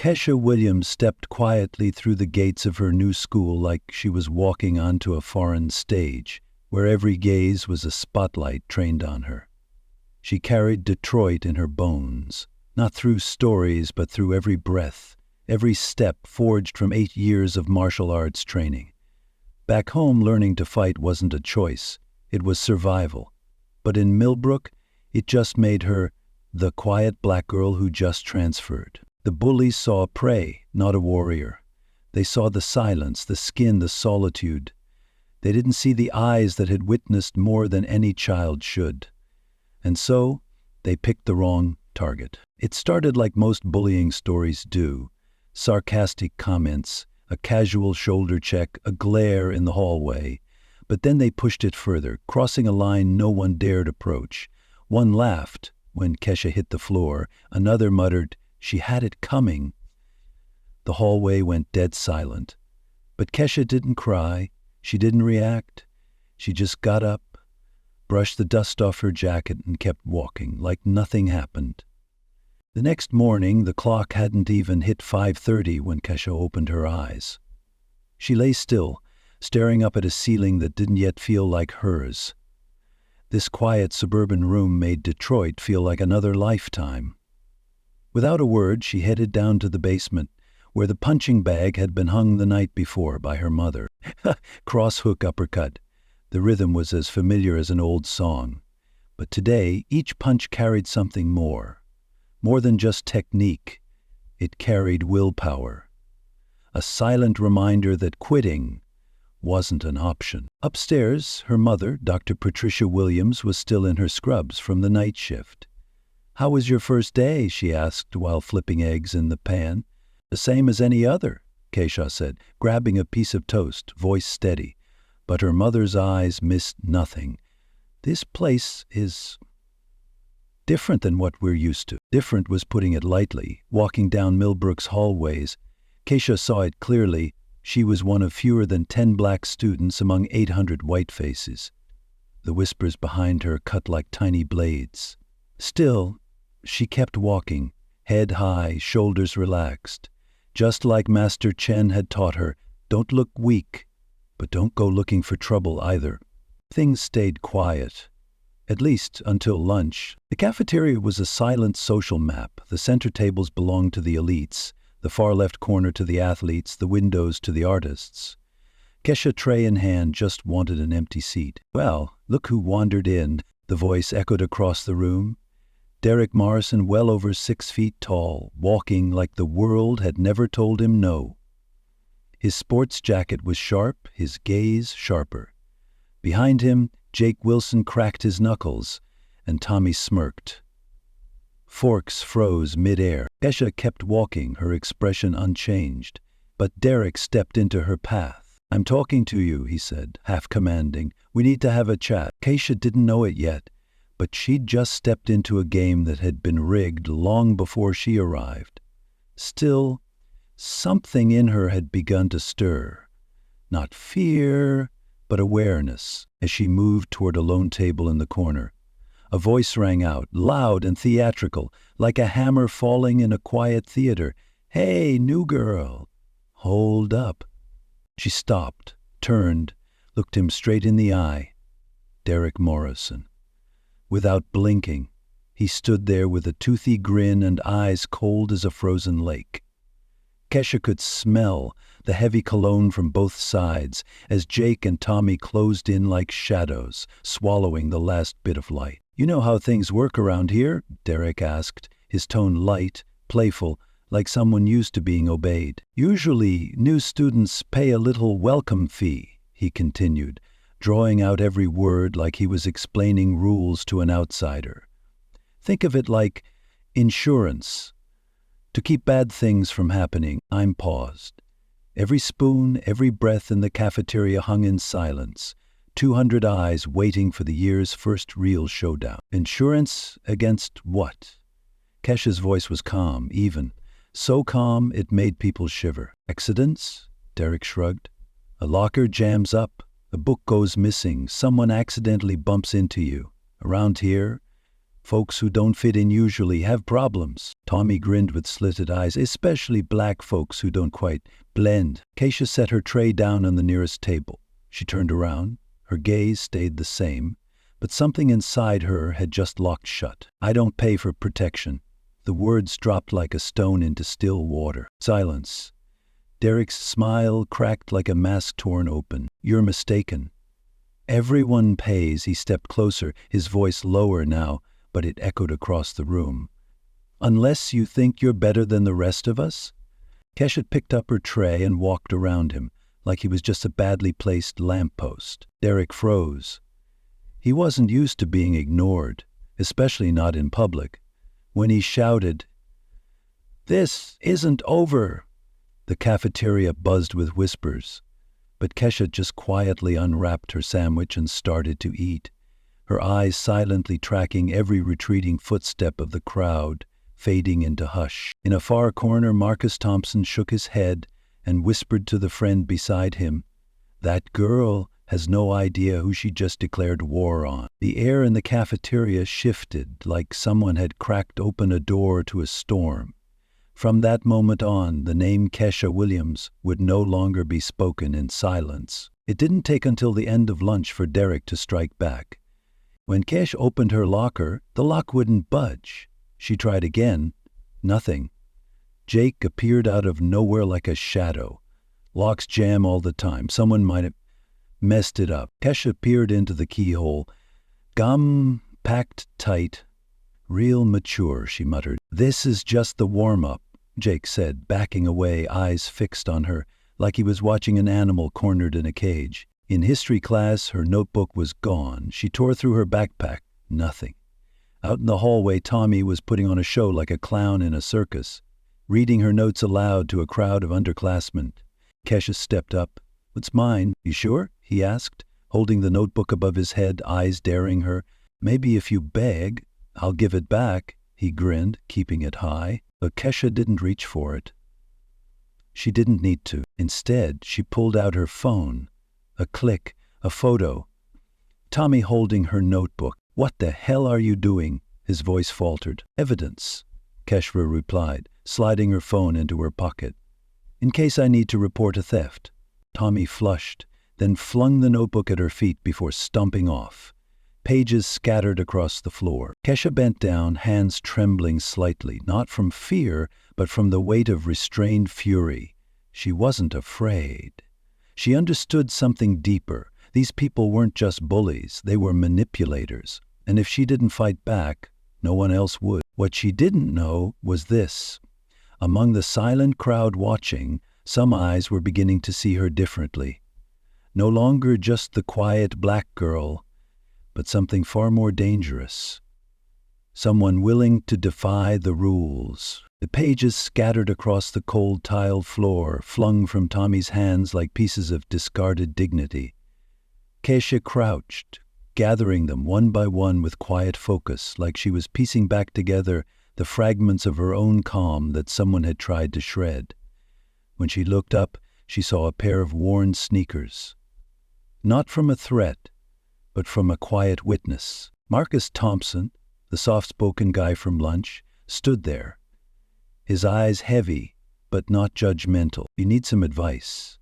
Kesha Williams stepped quietly through the gates of her new school like she was walking onto a foreign stage, where every gaze was a spotlight trained on her. She carried Detroit in her bones, not through stories but through every breath, every step forged from 8 years of martial arts training. Back home, learning to fight wasn't a choice, it was survival. But in Millbrook, it just made her the quiet black girl who just transferred. The bullies saw prey, not a warrior. They saw the silence, the skin, the solitude. They didn't see the eyes that had witnessed more than any child should. And so, they picked the wrong target. It started like most bullying stories do. Sarcastic comments, a casual shoulder check, a glare in the hallway. But then they pushed it further, crossing a line no one dared approach. One laughed when Kesha hit the floor. Another muttered, "She had it coming." The hallway went dead silent. But Kesha didn't cry. She didn't react. She just got up, brushed the dust off her jacket, and kept walking like nothing happened. The next morning, the clock hadn't even hit 5:30 when Kesha opened her eyes. She lay still, staring up at a ceiling that didn't yet feel like hers. This quiet suburban room made Detroit feel like another lifetime. Without a word, she headed down to the basement, where the punching bag had been hung the night before by her mother. Cross-hook uppercut. The rhythm was as familiar as an old song. But today, each punch carried something more. More than just technique. It carried willpower. A silent reminder that quitting wasn't an option. Upstairs, her mother, Dr. Patricia Williams, was still in her scrubs from the night shift. "How was your first day?" she asked while flipping eggs in the pan. "The same as any other," Kesha said, grabbing a piece of toast, voice steady. But her mother's eyes missed nothing. "This place is different than what we're used to." Different was putting it lightly. Walking down Millbrook's hallways, Kesha saw it clearly. She was one of fewer than 10 black students among 800 white faces. The whispers behind her cut like tiny blades. Still, she kept walking, head high, shoulders relaxed. Just like Master Chen had taught her, don't look weak, but don't go looking for trouble either. Things stayed quiet, at least until lunch. The cafeteria was a silent social map. The center tables belonged to the elites, the far left corner to the athletes, the windows to the artists. Kesha, tray in hand, just wanted an empty seat. "Well, look who wandered in," the voice echoed across the room. Derek Morrison, well over 6 feet tall, walking like the world had never told him no. His sports jacket was sharp, his gaze sharper. Behind him, Jake Wilson cracked his knuckles, and Tommy smirked. Forks froze mid-air. Kesha kept walking, her expression unchanged. But Derek stepped into her path. "I'm talking to you," he said, half commanding. "We need to have a chat." Kesha didn't know it yet, but she'd just stepped into a game that had been rigged long before she arrived. Still, something in her had begun to stir. Not fear, but awareness, as she moved toward a lone table in the corner. A voice rang out, loud and theatrical, like a hammer falling in a quiet theater. "Hey, new girl, hold up." She stopped, turned, looked him straight in the eye. Derek Morrison. Without blinking, he stood there with a toothy grin and eyes cold as a frozen lake. Kesha could smell the heavy cologne from both sides as Jake and Tommy closed in like shadows, swallowing the last bit of light. "You know how things work around here?" Derek asked, his tone light, playful, like someone used to being obeyed. "Usually, new students pay a little welcome fee," he continued, drawing out every word like he was explaining rules to an outsider. "Think of it like insurance. To keep bad things from happening." I'm paused. Every spoon, every breath in the cafeteria hung in silence. 200 eyes waiting for the year's first real showdown. "Insurance against what?" Kesha's voice was calm, even. So calm it made people shiver. "Accidents?" Derek shrugged. "A locker jams up. A book goes missing. Someone accidentally bumps into you. Around here, Folks who don't fit in usually have problems. Tommy grinned with slitted eyes, especially black folks who don't quite blend. Keisha set her tray down on the nearest table. She turned around. Her gaze stayed the same, but something inside her had just locked shut. I don't pay for protection. The words dropped like a stone into still water. Silence. Derek's smile cracked like a mask torn open. You're mistaken. Everyone pays. He stepped closer, his voice lower now, but it echoed across the room. Unless you think you're better than the rest of us? Kesha picked up her tray and walked around him, like he was just a badly placed lamppost. Derek froze. He wasn't used to being ignored, especially not in public. When he shouted, "This isn't over!" the cafeteria buzzed with whispers. But Kesha just quietly unwrapped her sandwich and started to eat, her eyes silently tracking every retreating footstep of the crowd, fading into hush. In a far corner, Marcus Thompson shook his head and whispered to the friend beside him, "That girl has no idea who she just declared war on." The air in the cafeteria shifted like someone had cracked open a door to a storm. From that moment on, the name Kesha Williams would no longer be spoken in silence. It didn't take until the end of lunch for Derek to strike back. When Kesh opened her locker, the lock wouldn't budge. She tried again. Nothing. Jake appeared out of nowhere like a shadow. Locks jam all the time. Someone might have messed it up. Kesha peered into the keyhole. Gum packed tight. Real mature, she muttered. "This is just the warm-up," Jake said, backing away, eyes fixed on her, like he was watching an animal cornered in a cage. In history class, her notebook was gone. She tore through her backpack. Nothing. Out in the hallway, Tommy was putting on a show like a clown in a circus, reading her notes aloud to a crowd of underclassmen. Kesha stepped up. "What's mine? You sure?" he asked, holding the notebook above his head, eyes daring her. "Maybe if you beg, I'll give it back," he grinned, keeping it high. But Kesha didn't reach for it. She didn't need to. Instead, she pulled out her phone. A click, a photo. Tommy holding her notebook. "What the hell are you doing?" His voice faltered. "Evidence," Keshra replied, sliding her phone into her pocket. "In case I need to report a theft." Tommy flushed, then flung the notebook at her feet before stomping off. Pages scattered across the floor. Kesha bent down, hands trembling slightly, not from fear, but from the weight of restrained fury. She wasn't afraid. She understood something deeper. These people weren't just bullies, they were manipulators. And if she didn't fight back, no one else would. What she didn't know was this. Among the silent crowd watching, some eyes were beginning to see her differently. No longer just the quiet black girl, but something far more dangerous. Someone willing to defy the rules. The pages scattered across the cold tiled floor, flung from Tommy's hands like pieces of discarded dignity. Kesha crouched, gathering them one by one with quiet focus, like she was piecing back together the fragments of her own calm that someone had tried to shred. When she looked up, she saw a pair of worn sneakers. Not from a threat, but from a quiet witness. Marcus Thompson, the soft-spoken guy from lunch, stood there, his eyes heavy, but not judgmental. "You need some advice,"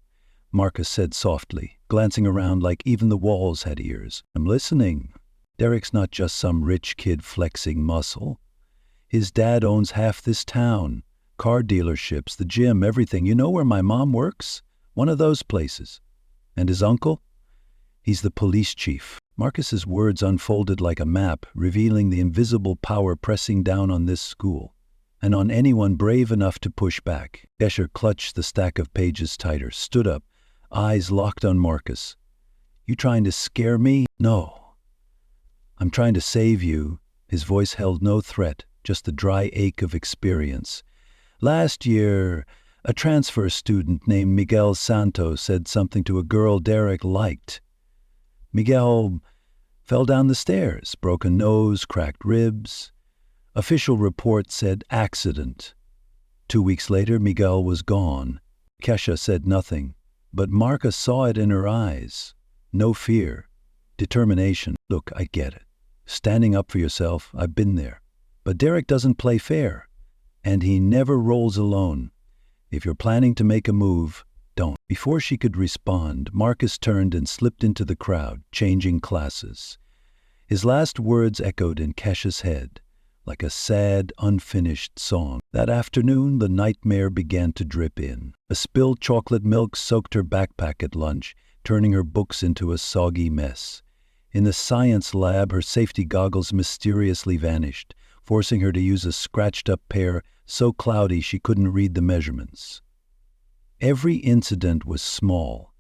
Marcus said softly, glancing around like even the walls had ears. "I'm listening." Derek's not just some rich kid flexing muscle. His dad owns half this town. Car dealerships, the gym, everything. "You know where my mom works? One of those places." "And his uncle?" "He's the police chief." Marcus's words unfolded like a map, revealing the invisible power pressing down on this school, and on anyone brave enough to push back. Escher clutched the stack of pages tighter, stood up, eyes locked on Marcus. "You trying to scare me?" "No. I'm trying to save you." His voice held no threat, just the dry ache of experience. "Last year, a transfer student named Miguel Santos said something to a girl Derek liked. Miguel fell down the stairs, broken nose, cracked ribs. Official report said accident. 2 weeks later, Miguel was gone. Kesha said nothing, but Marcus saw it in her eyes. No fear, determination. "Look, I get it. Standing up for yourself, I've been there. But Derek doesn't play fair. And he never rolls alone. If you're planning to make a move, don't. Before she could respond, Marcus turned and slipped into the crowd, changing classes. His last words echoed in Kesha's head, like a sad, unfinished song. That afternoon, the nightmare began to drip in. A spilled chocolate milk soaked her backpack at lunch, turning her books into a soggy mess. In the science lab, her safety goggles mysteriously vanished, forcing her to use a scratched-up pair so cloudy she couldn't read the measurements. Every incident was small,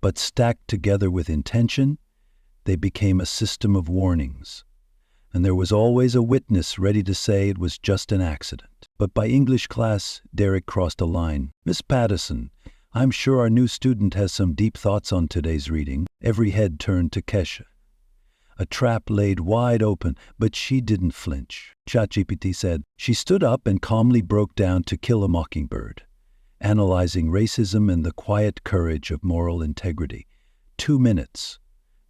but stacked together with intention, they became a system of warnings. And there was always a witness ready to say it was just an accident. But by English class, Derek crossed a line. "Miss Patterson, I'm sure our new student has some deep thoughts on today's reading." Every head turned to Kesha. A trap laid wide open, but she didn't flinch. ChatGPT said. She stood up and calmly broke down To Kill a Mockingbird, analyzing racism and the quiet courage of moral integrity. 2 minutes.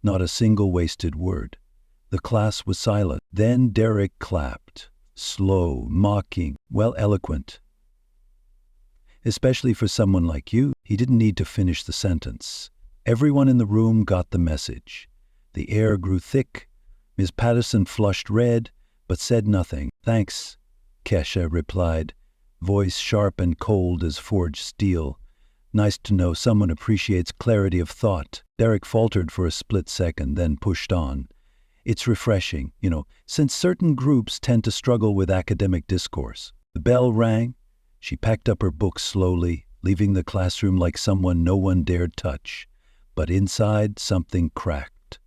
Not a single wasted word. The class was silent. Then Derek clapped. Slow, mocking, well, eloquent. Especially for someone like you, he didn't need to finish the sentence. Everyone in the room got the message. The air grew thick. Ms. Patterson flushed red, but said nothing. "Thanks," Kesha replied, voice sharp and cold as forged steel. "Nice to know someone appreciates clarity of thought." Derek faltered for a split second, then pushed on. "It's refreshing, since certain groups tend to struggle with academic discourse." The bell rang. She packed up her books slowly, leaving the classroom like someone no one dared touch. But inside, something cracked.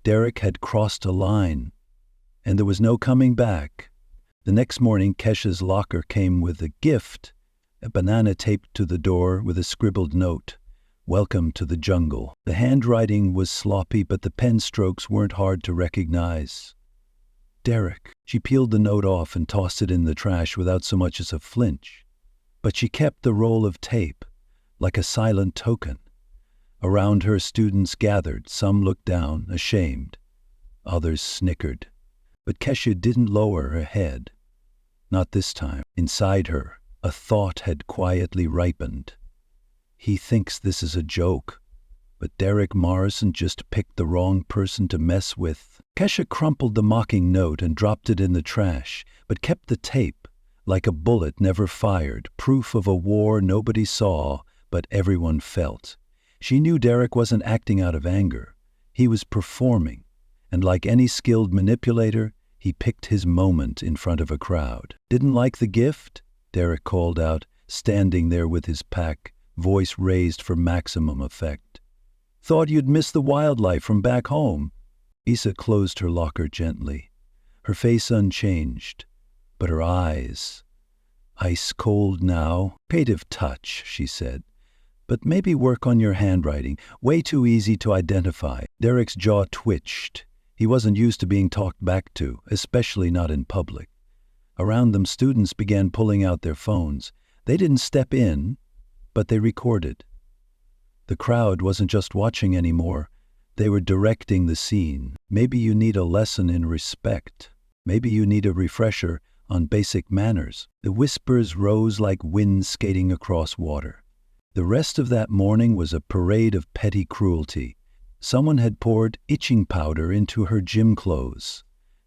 Derek had crossed a line, and there was no coming back. The next morning, Kesha's locker came with a gift, a banana taped to the door with a scribbled note. "Welcome to the jungle." The handwriting was sloppy, but the pen strokes weren't hard to recognize. "Derek." She peeled the note off and tossed it in the trash without so much as a flinch. But she kept the roll of tape, like a silent token. Around her, students gathered. Some looked down, ashamed. Others snickered. But Kesha didn't lower her head. Not this time. Inside her, a thought had quietly ripened. He thinks this is a joke, but Derek Morrison just picked the wrong person to mess with. Kesha crumpled the mocking note and dropped it in the trash, but kept the tape, like a bullet never fired, proof of a war nobody saw, but everyone felt. She knew Derek wasn't acting out of anger. He was performing, and like any skilled manipulator, he picked his moment in front of a crowd. "Didn't like the gift?" Derek called out, standing there with his pack, voice raised for maximum effect. "Thought you'd miss the wildlife from back home." Isa closed her locker gently, her face unchanged, but her eyes, ice cold now. "Creative touch," she said. "But maybe work on your handwriting. Way too easy to identify." Derek's jaw twitched. He wasn't used to being talked back to, especially not in public. Around them, students began pulling out their phones. They didn't step in, but they recorded. The crowd wasn't just watching anymore. They were directing the scene. Maybe you need a lesson in respect. Maybe you need a refresher on basic manners. The whispers rose like wind skating across water. The rest of that morning was a parade of petty cruelty. Someone had poured itching powder into her gym clothes.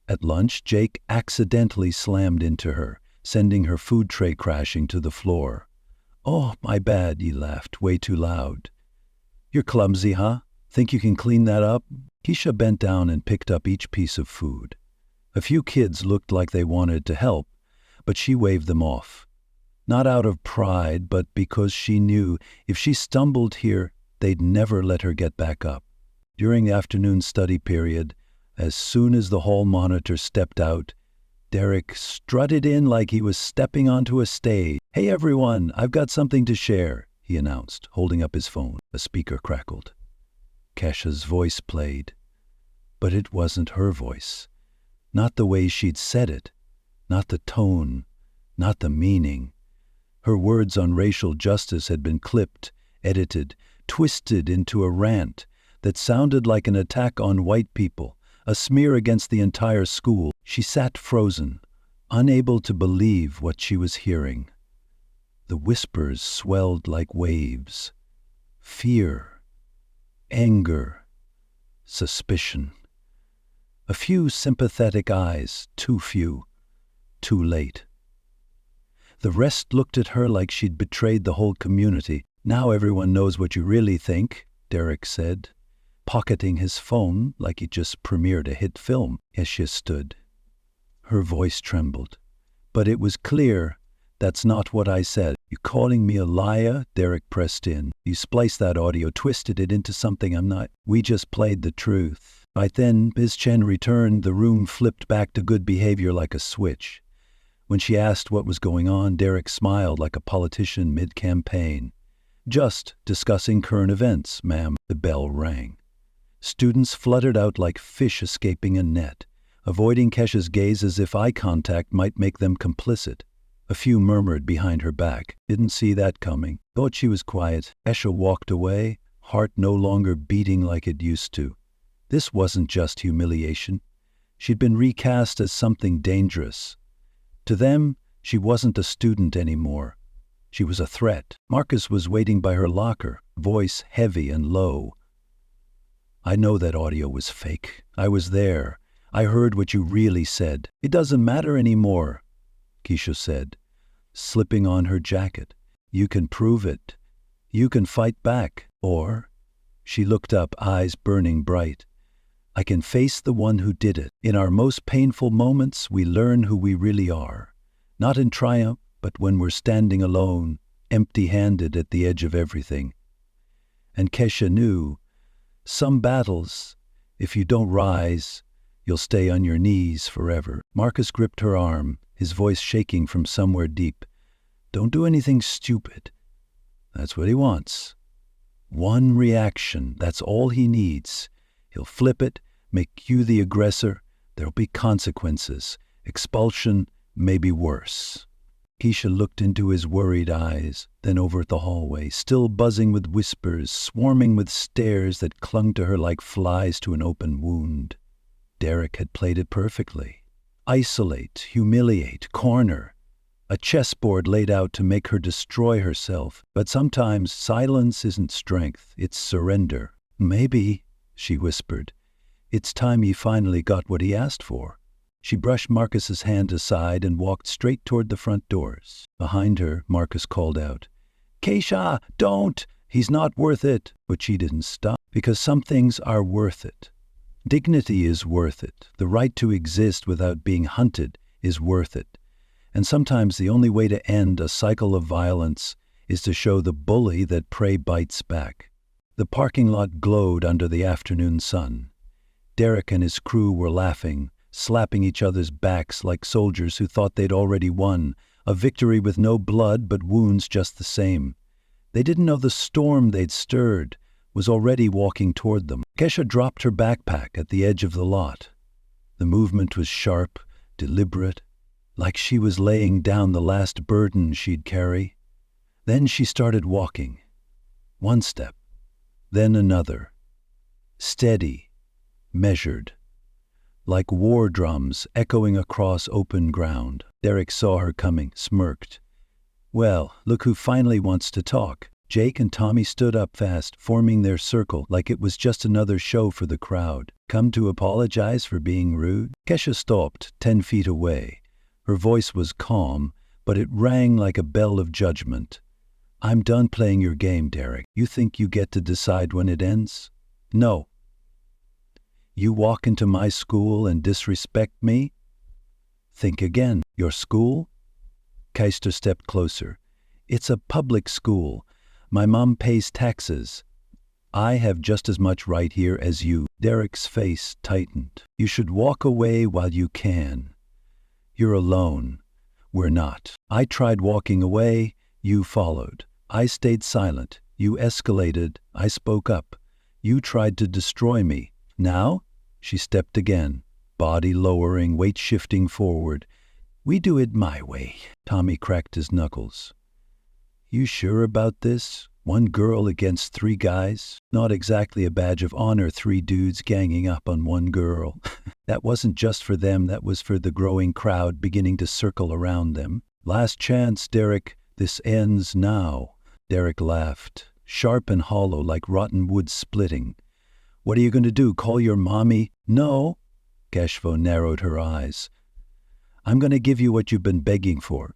At lunch, Jake accidentally slammed into her, sending her food tray crashing to the floor. "Oh, my bad," he laughed, way too loud. "You're clumsy, huh? Think you can clean that up?" Keisha bent down and picked up each piece of food. A few kids looked like they wanted to help, but she waved them off. Not out of pride, but because she knew if she stumbled here, they'd never let her get back up. During the afternoon study period, as soon as the hall monitor stepped out, Derek strutted in like he was stepping onto a stage. "Hey everyone, I've got something to share," he announced, holding up his phone. A speaker crackled. Kesha's voice played, but it wasn't her voice. Not the way she'd said it, not the tone, not the meaning. Her words on racial justice had been clipped, edited, twisted into a rant that sounded like an attack on white people, a smear against the entire school. She sat frozen, unable to believe what she was hearing. The whispers swelled like waves. Fear, anger, suspicion. A few sympathetic eyes, too few, too late. The rest looked at her like she'd betrayed the whole community. "Now everyone knows what you really think," Derek said, pocketing his phone like he just premiered a hit film. Kesha stood. Her voice trembled. "But it was clear. That's not what I said." "You calling me a liar?" Derek pressed in. "You spliced that audio, twisted it into something I'm not. We just played the truth." Right then, Ms. Chen returned. The room flipped back to good behavior like a switch. When she asked what was going on, Derek smiled like a politician mid-campaign. "Just discussing current events, ma'am." The bell rang. Students fluttered out like fish escaping a net, avoiding Kesha's gaze as if eye contact might make them complicit. A few murmured behind her back, "Didn't see that coming." Thought she was quiet. Kesha walked away, heart no longer beating like it used to. This wasn't just humiliation. She'd been recast as something dangerous. To them, she wasn't a student anymore. She was a threat. Marcus was waiting by her locker, voice heavy and low. "I know that audio was fake. I was there. I heard what you really said." "It doesn't matter anymore," Keisha said, slipping on her jacket. "You can prove it. You can fight back. Or," she looked up, eyes burning bright, "I can face the one who did it. In our most painful moments, we learn who we really are. Not in triumph, but when we're standing alone, empty-handed at the edge of everything." And Kesha knew, some battles, if you don't rise, you'll stay on your knees forever. Marcus gripped her arm, his voice shaking from somewhere deep. "Don't do anything stupid." That's what he wants. One reaction, that's all he needs. He'll flip it, make you the aggressor. There'll be consequences. Expulsion, maybe worse. Keisha looked into his worried eyes, then over at the hallway, still buzzing with whispers, swarming with stares that clung to her like flies to an open wound. Derek had played it perfectly. Isolate, humiliate, corner. A chessboard laid out to make her destroy herself. But sometimes silence isn't strength, it's surrender. "Maybe," she whispered, "it's time he finally got what he asked for." She brushed Marcus's hand aside and walked straight toward the front doors. Behind her, Marcus called out, "Keisha, don't! He's not worth it." But she didn't stop, because some things are worth it. Dignity is worth it. The right to exist without being hunted is worth it. And sometimes the only way to end a cycle of violence is to show the bully that prey bites back. The parking lot glowed under the afternoon sun. Derek and his crew were laughing, slapping each other's backs like soldiers who thought they'd already won, a victory with no blood but wounds just the same. They didn't know the storm they'd stirred was already walking toward them. Kesha dropped her backpack at the edge of the lot. The movement was sharp, deliberate, like she was laying down the last burden she'd carry. Then she started walking. One step, then another. Steady, measured. Like war drums echoing across open ground. Derek saw her coming, smirked. "Well, look who finally wants to talk." Jake and Tommy stood up fast, forming their circle like it was just another show for the crowd. "Come to apologize for being rude?" Kesha stopped 10 feet away. Her voice was calm, but it rang like a bell of judgment. "I'm done playing your game, Derek. You think you get to decide when it ends? No. You walk into my school and disrespect me? Think again. Your school?" Keister stepped closer. "It's a public school. My mom pays taxes. I have just as much right here as you." Derek's face tightened. "You should walk away while you can. You're alone. We're not. I tried walking away. You followed. I stayed silent. You escalated. I spoke up. You tried to destroy me. Now?" She stepped again, body lowering, weight shifting forward. "We do it my way." Tommy cracked his knuckles. "You sure about this? One girl against 3 guys? Not exactly a badge of honor, 3 dudes ganging up on one girl. That wasn't just for them, that was for the growing crowd beginning to circle around them. Last chance, Derek. This ends now. Derek laughed, sharp and hollow like rotten wood splitting. What are you going to do, call your mommy? No. Keshvo narrowed her eyes. I'm going to give you what you've been begging for.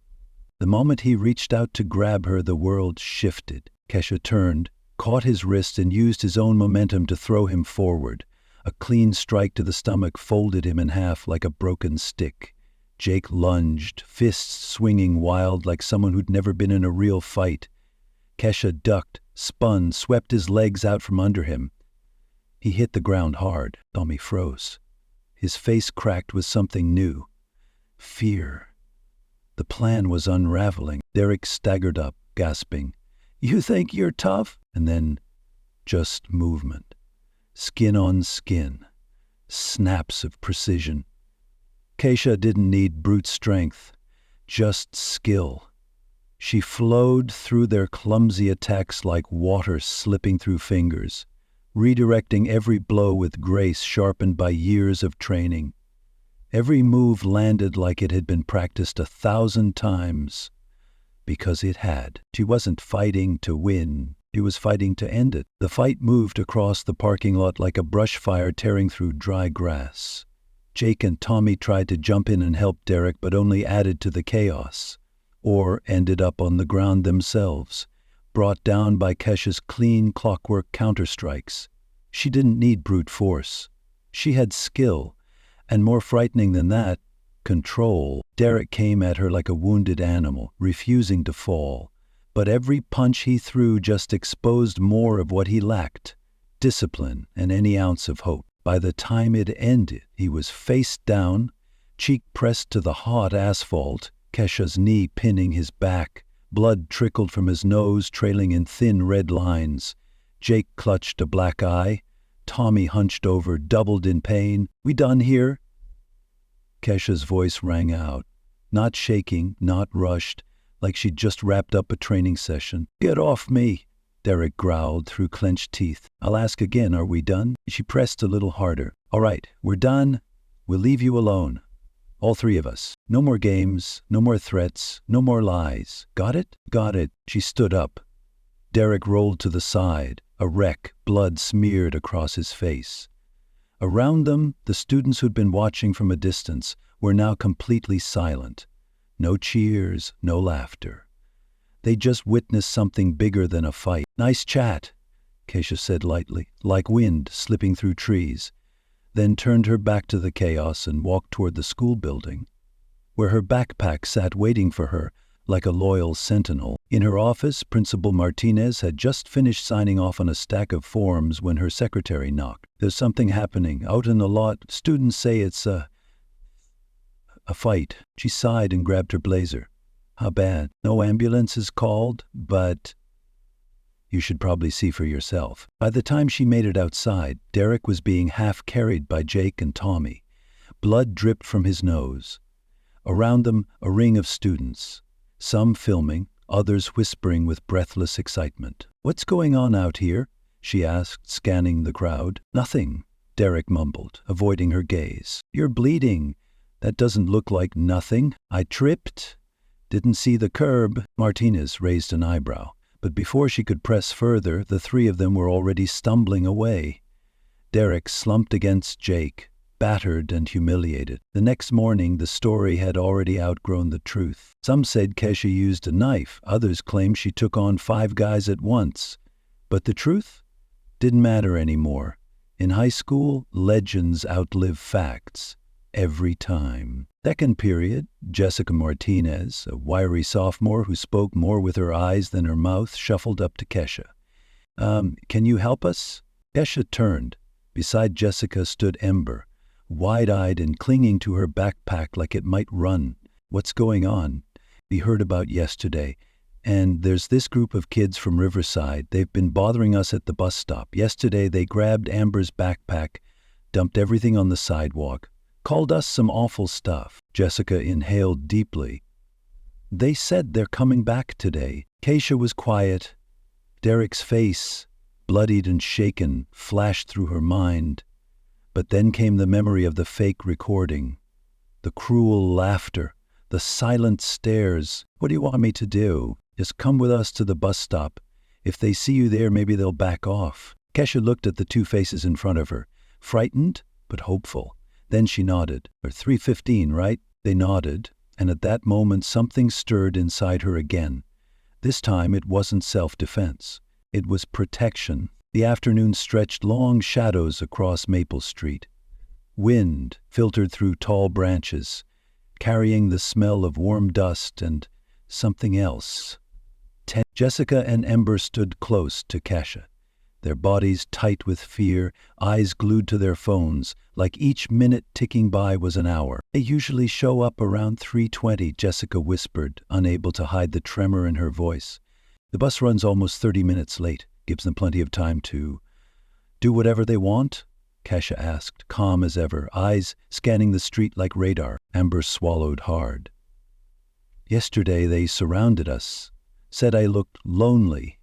The moment he reached out to grab her, the world shifted. Kesha turned, caught his wrist, and used his own momentum to throw him forward. A clean strike to the stomach folded him in half like a broken stick. Jake lunged, fists swinging wild like someone who'd never been in a real fight. Kesha ducked, spun, swept his legs out from under him. He hit the ground hard. Tommy froze. His face cracked with something new. Fear. The plan was unraveling. Derek staggered up, gasping. You think you're tough? And then just movement. Skin on skin. Snaps of precision. Kesha didn't need brute strength, just skill. She flowed through their clumsy attacks like water slipping through fingers, redirecting every blow with grace sharpened by years of training. Every move landed like it had been practiced 1,000 times, because it had. She wasn't fighting to win, she was fighting to end it. The fight moved across the parking lot like a brush fire tearing through dry grass. Jake and Tommy tried to jump in and help Derek, but only added to the chaos, or ended up on the ground themselves, brought down by Kesha's clean clockwork counterstrikes. She didn't need brute force. She had skill, and more frightening than that, control. Derek came at her like a wounded animal, refusing to fall, but every punch he threw just exposed more of what he lacked, discipline and any ounce of hope. By the time it ended, he was face down, cheek pressed to the hot asphalt, Kesha's knee pinning his back. Blood trickled from his nose, trailing in thin red lines. Jake clutched a black eye. Tommy hunched over, doubled in pain. We done here? Kesha's voice rang out, not shaking, not rushed, like she'd just wrapped up a training session. Get off me, Derek growled through clenched teeth. I'll ask again, are we done? She pressed a little harder. All right, we're done. We'll leave you alone. All 3 of us. No more games, no more threats, no more lies. Got it? Got it. She stood up. Derek rolled to the side, a wreck, blood smeared across his face. Around them, the students who'd been watching from a distance were now completely silent. No cheers, no laughter. They just witnessed something bigger than a fight. Nice chat, Kesha said lightly, like wind slipping through trees, then turned her back to the chaos and walked toward the school building, where her backpack sat waiting for her like a loyal sentinel. In her office, Principal Martinez had just finished signing off on a stack of forms when her secretary knocked. There's something happening out in the lot. Students say it's a fight. She sighed and grabbed her blazer. How bad? No ambulance is called, but you should probably see for yourself. By the time she made it outside, Derek was being half carried by Jake and Tommy. Blood dripped from his nose. Around them, a ring of students, some filming, others whispering with breathless excitement. What's going on out here? She asked, scanning the crowd. Nothing, Derek mumbled, avoiding her gaze. You're bleeding. That doesn't look like nothing. I tripped. Didn't see the curb. Martinez raised an eyebrow, but before she could press further, the 3 of them were already stumbling away. Derek slumped against Jake, battered and humiliated. The next morning, the story had already outgrown the truth. Some said Kesha used a knife. Others claimed she took on 5 guys at once. But the truth didn't matter anymore. In high school, legends outlive facts. Every time. Second period, Jessica Martinez, a wiry sophomore who spoke more with her eyes than her mouth, shuffled up to Kesha. Can you help us? Kesha turned. Beside Jessica stood Ember, wide-eyed and clinging to her backpack like it might run. What's going on? We heard about yesterday. And there's this group of kids from Riverside. They've been bothering us at the bus stop. Yesterday they grabbed Amber's backpack, dumped everything on the sidewalk, called us some awful stuff. Jessica inhaled deeply. They said they're coming back today. Kesha was quiet. Derek's face, bloodied and shaken, flashed through her mind. But then came the memory of the fake recording, the cruel laughter, the silent stares. "What do you want me to do?" "Just come with us to the bus stop. If they see you there, maybe they'll back off." Kesha looked at the two faces in front of her, frightened but hopeful. Then she nodded. "Or 3:15, right?" They nodded, and at that moment something stirred inside her again. This time it wasn't self-defense. It was protection. The afternoon stretched long shadows across Maple Street. Wind filtered through tall branches, carrying the smell of warm dust and something else. Jessica and Ember stood close to Kesha, their bodies tight with fear, eyes glued to their phones, like each minute ticking by was an hour. "They usually show up around 3:20, Jessica whispered, unable to hide the tremor in her voice. "The bus runs almost 30 minutes late. Gives them plenty of time to do whatever they want?" Kesha asked, calm as ever, eyes scanning the street like radar. Amber swallowed hard. "Yesterday they surrounded us, said I looked lonely,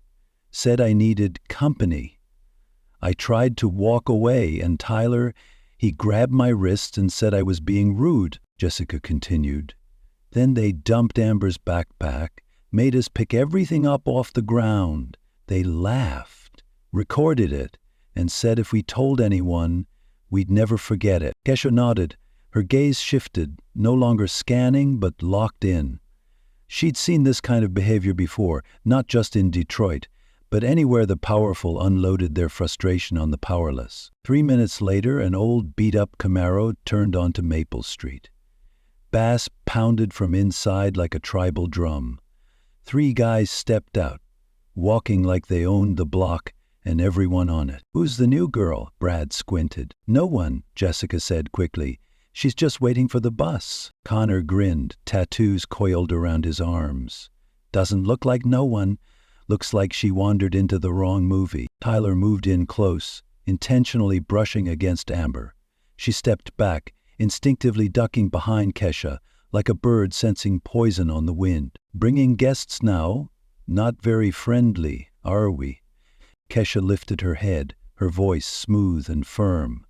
said I needed company. I tried to walk away, and Tyler, he grabbed my wrist and said I was being rude," Jessica continued. "Then they dumped Amber's backpack, made us pick everything up off the ground. They laughed, recorded it, and said if we told anyone, we'd never forget it." Kesha nodded. Her gaze shifted, no longer scanning but locked in. She'd seen this kind of behavior before, not just in Detroit, but anywhere the powerful unloaded their frustration on the powerless. 3 minutes later, an old beat-up Camaro turned onto Maple Street. Bass pounded from inside like a tribal drum. 3 guys stepped out, walking like they owned the block and everyone on it. "Who's the new girl?" Brad squinted. "No one," Jessica said quickly. "She's just waiting for the bus." Connor grinned, tattoos coiled around his arms. "Doesn't look like no one. Looks like she wandered into the wrong movie." Tyler moved in close, intentionally brushing against Amber. She stepped back, instinctively ducking behind Kesha, like a bird sensing poison on the wind. "Bringing guests now? Not very friendly, are we?" Kesha lifted her head, her voice smooth and firm.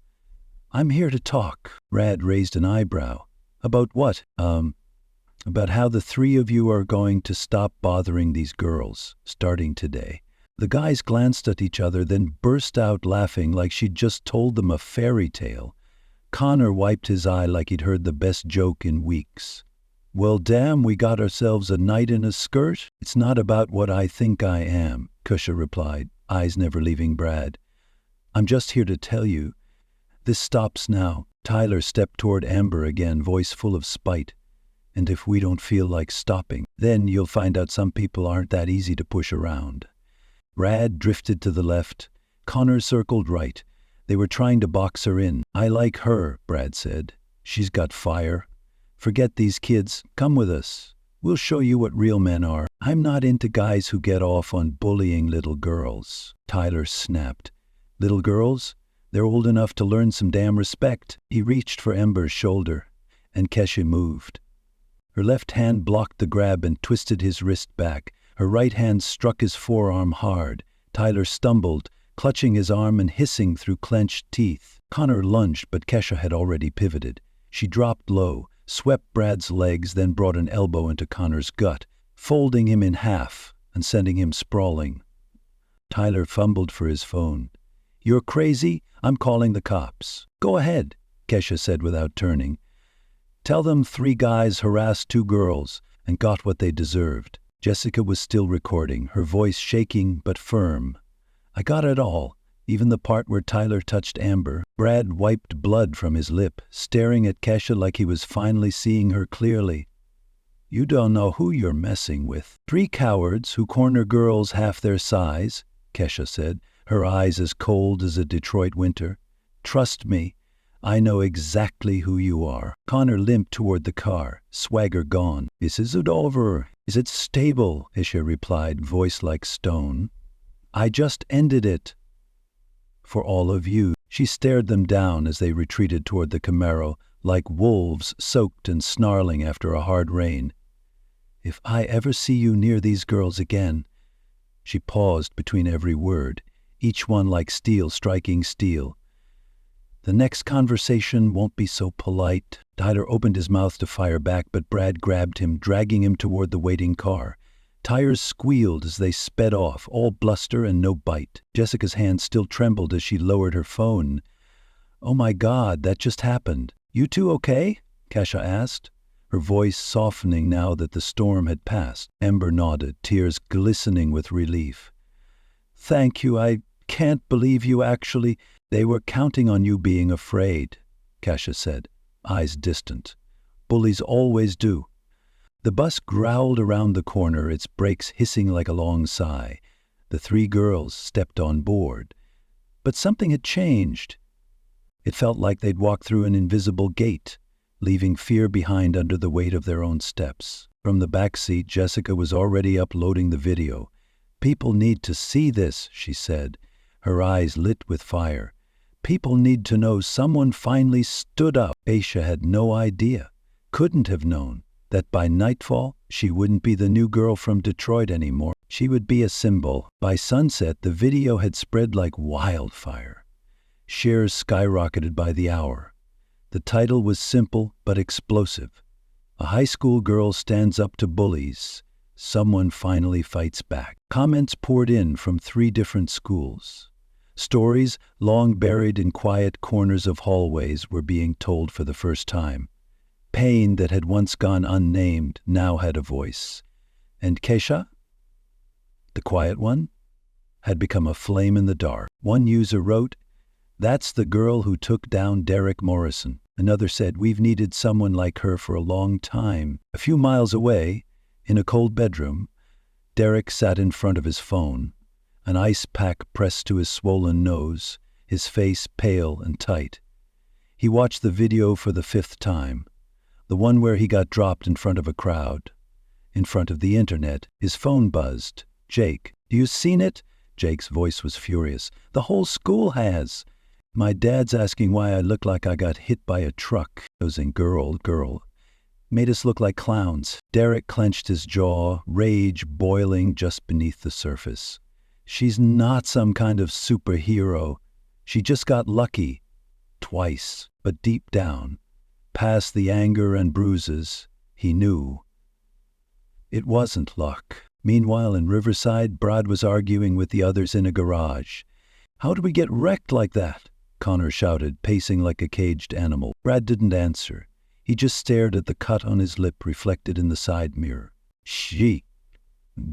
"I'm here to talk." Brad raised an eyebrow. "About what?" About how the 3 of you are going to stop bothering these girls, starting today." The guys glanced at each other, then burst out laughing like she'd just told them a fairy tale. Connor wiped his eye like he'd heard the best joke in weeks. "Well, damn, we got ourselves a knight in a skirt." "It's not about what I think I am," Kesha replied, eyes never leaving Brad. "I'm just here to tell you. This stops now." Tyler stepped toward Amber again, voice full of spite. "And if we don't feel like stopping, then you'll find out some people aren't that easy to push around." Brad drifted to the left. Connor circled right. They were trying to box her in. "I like her," Brad said. "She's got fire. Forget these kids. Come with us. We'll show you what real men are." "I'm not into guys who get off on bullying little girls," Tyler snapped. "Little girls? They're old enough to learn some damn respect." He reached for Ember's shoulder, and Kesha moved. Her left hand blocked the grab and twisted his wrist back. Her right hand struck his forearm hard. Tyler stumbled, clutching his arm and hissing through clenched teeth. Connor lunged, but Kesha had already pivoted. She dropped low, swept Brad's legs, then brought an elbow into Connor's gut, folding him in half and sending him sprawling. Tyler fumbled for his phone. "You're crazy? I'm calling the cops." "Go ahead," Kesha said without turning. "Tell them 3 guys harassed 2 girls and got what they deserved." Jessica was still recording, her voice shaking but firm. "I got it all, even the part where Tyler touched Amber." Brad wiped blood from his lip, staring at Kesha like he was finally seeing her clearly. "You don't know who you're messing with." 3 cowards who corner girls half their size," Kesha said, her eyes as cold as a Detroit winter. "Trust me, I know exactly who you are." Connor limped toward the car, swagger gone. "This isn't over. Is it stable?" Kesha replied, voice like stone. "I just ended it. For all of you." She stared them down as they retreated toward the Camaro, like wolves soaked and snarling after a hard rain. "If I ever see you near these girls again, She paused between every word, each one like steel striking steel. "The next conversation won't be so polite." Tyler opened his mouth to fire back, but Brad grabbed him, dragging him toward the waiting car. Tires squealed as they sped off, all bluster and no bite. Jessica's hand still trembled as she lowered her phone. "Oh my God, that just happened. You two okay?" Kesha asked, her voice softening now that the storm had passed. Ember nodded, tears glistening with relief. "Thank you. I can't believe you actually—" "They were counting on you being afraid," Kesha said, eyes distant. "Bullies always do." The bus growled around the corner, its brakes hissing like a long sigh. The three girls stepped on board. But something had changed. It felt like they'd walked through an invisible gate, leaving fear behind under the weight of their own steps. From the back seat, Jessica was already uploading the video. "People need to see this," she said, her eyes lit with fire. "People need to know someone finally stood up." Aisha had no idea, couldn't have known, that by nightfall she wouldn't be the new girl from Detroit anymore. She would be a symbol. By sunset, the video had spread like wildfire. Shares skyrocketed by the hour. The title was simple but explosive. "A high school girl stands up to bullies. Someone finally fights back." Comments poured in from 3 different schools. Stories long buried in quiet corners of hallways were being told for the first time. Pain that had once gone unnamed now had a voice. And Kesha, the quiet one, had become a flame in the dark. One user wrote, "That's the girl who took down Derek Morrison." Another said, "We've needed someone like her for a long time." A few miles away, in a cold bedroom, Derek sat in front of his phone, an ice pack pressed to his swollen nose, his face pale and tight. He watched the video for the 5th time, the one where he got dropped in front of a crowd, in front of the internet. His phone buzzed. "Jake, do you seen it?" Jake's voice was furious. "The whole school has. My dad's asking why I look like I got hit by a truck." Dozing girl, made us look like clowns. Derek clenched his jaw, rage boiling just beneath the surface. "She's not some kind of superhero. She just got lucky. Twice." But deep down, past the anger and bruises, he knew it wasn't luck. Meanwhile, in Riverside, Brad was arguing with the others in a garage. "How did we get wrecked like that?" Connor shouted, pacing like a caged animal. Brad didn't answer. He just stared at the cut on his lip reflected in the side mirror. "She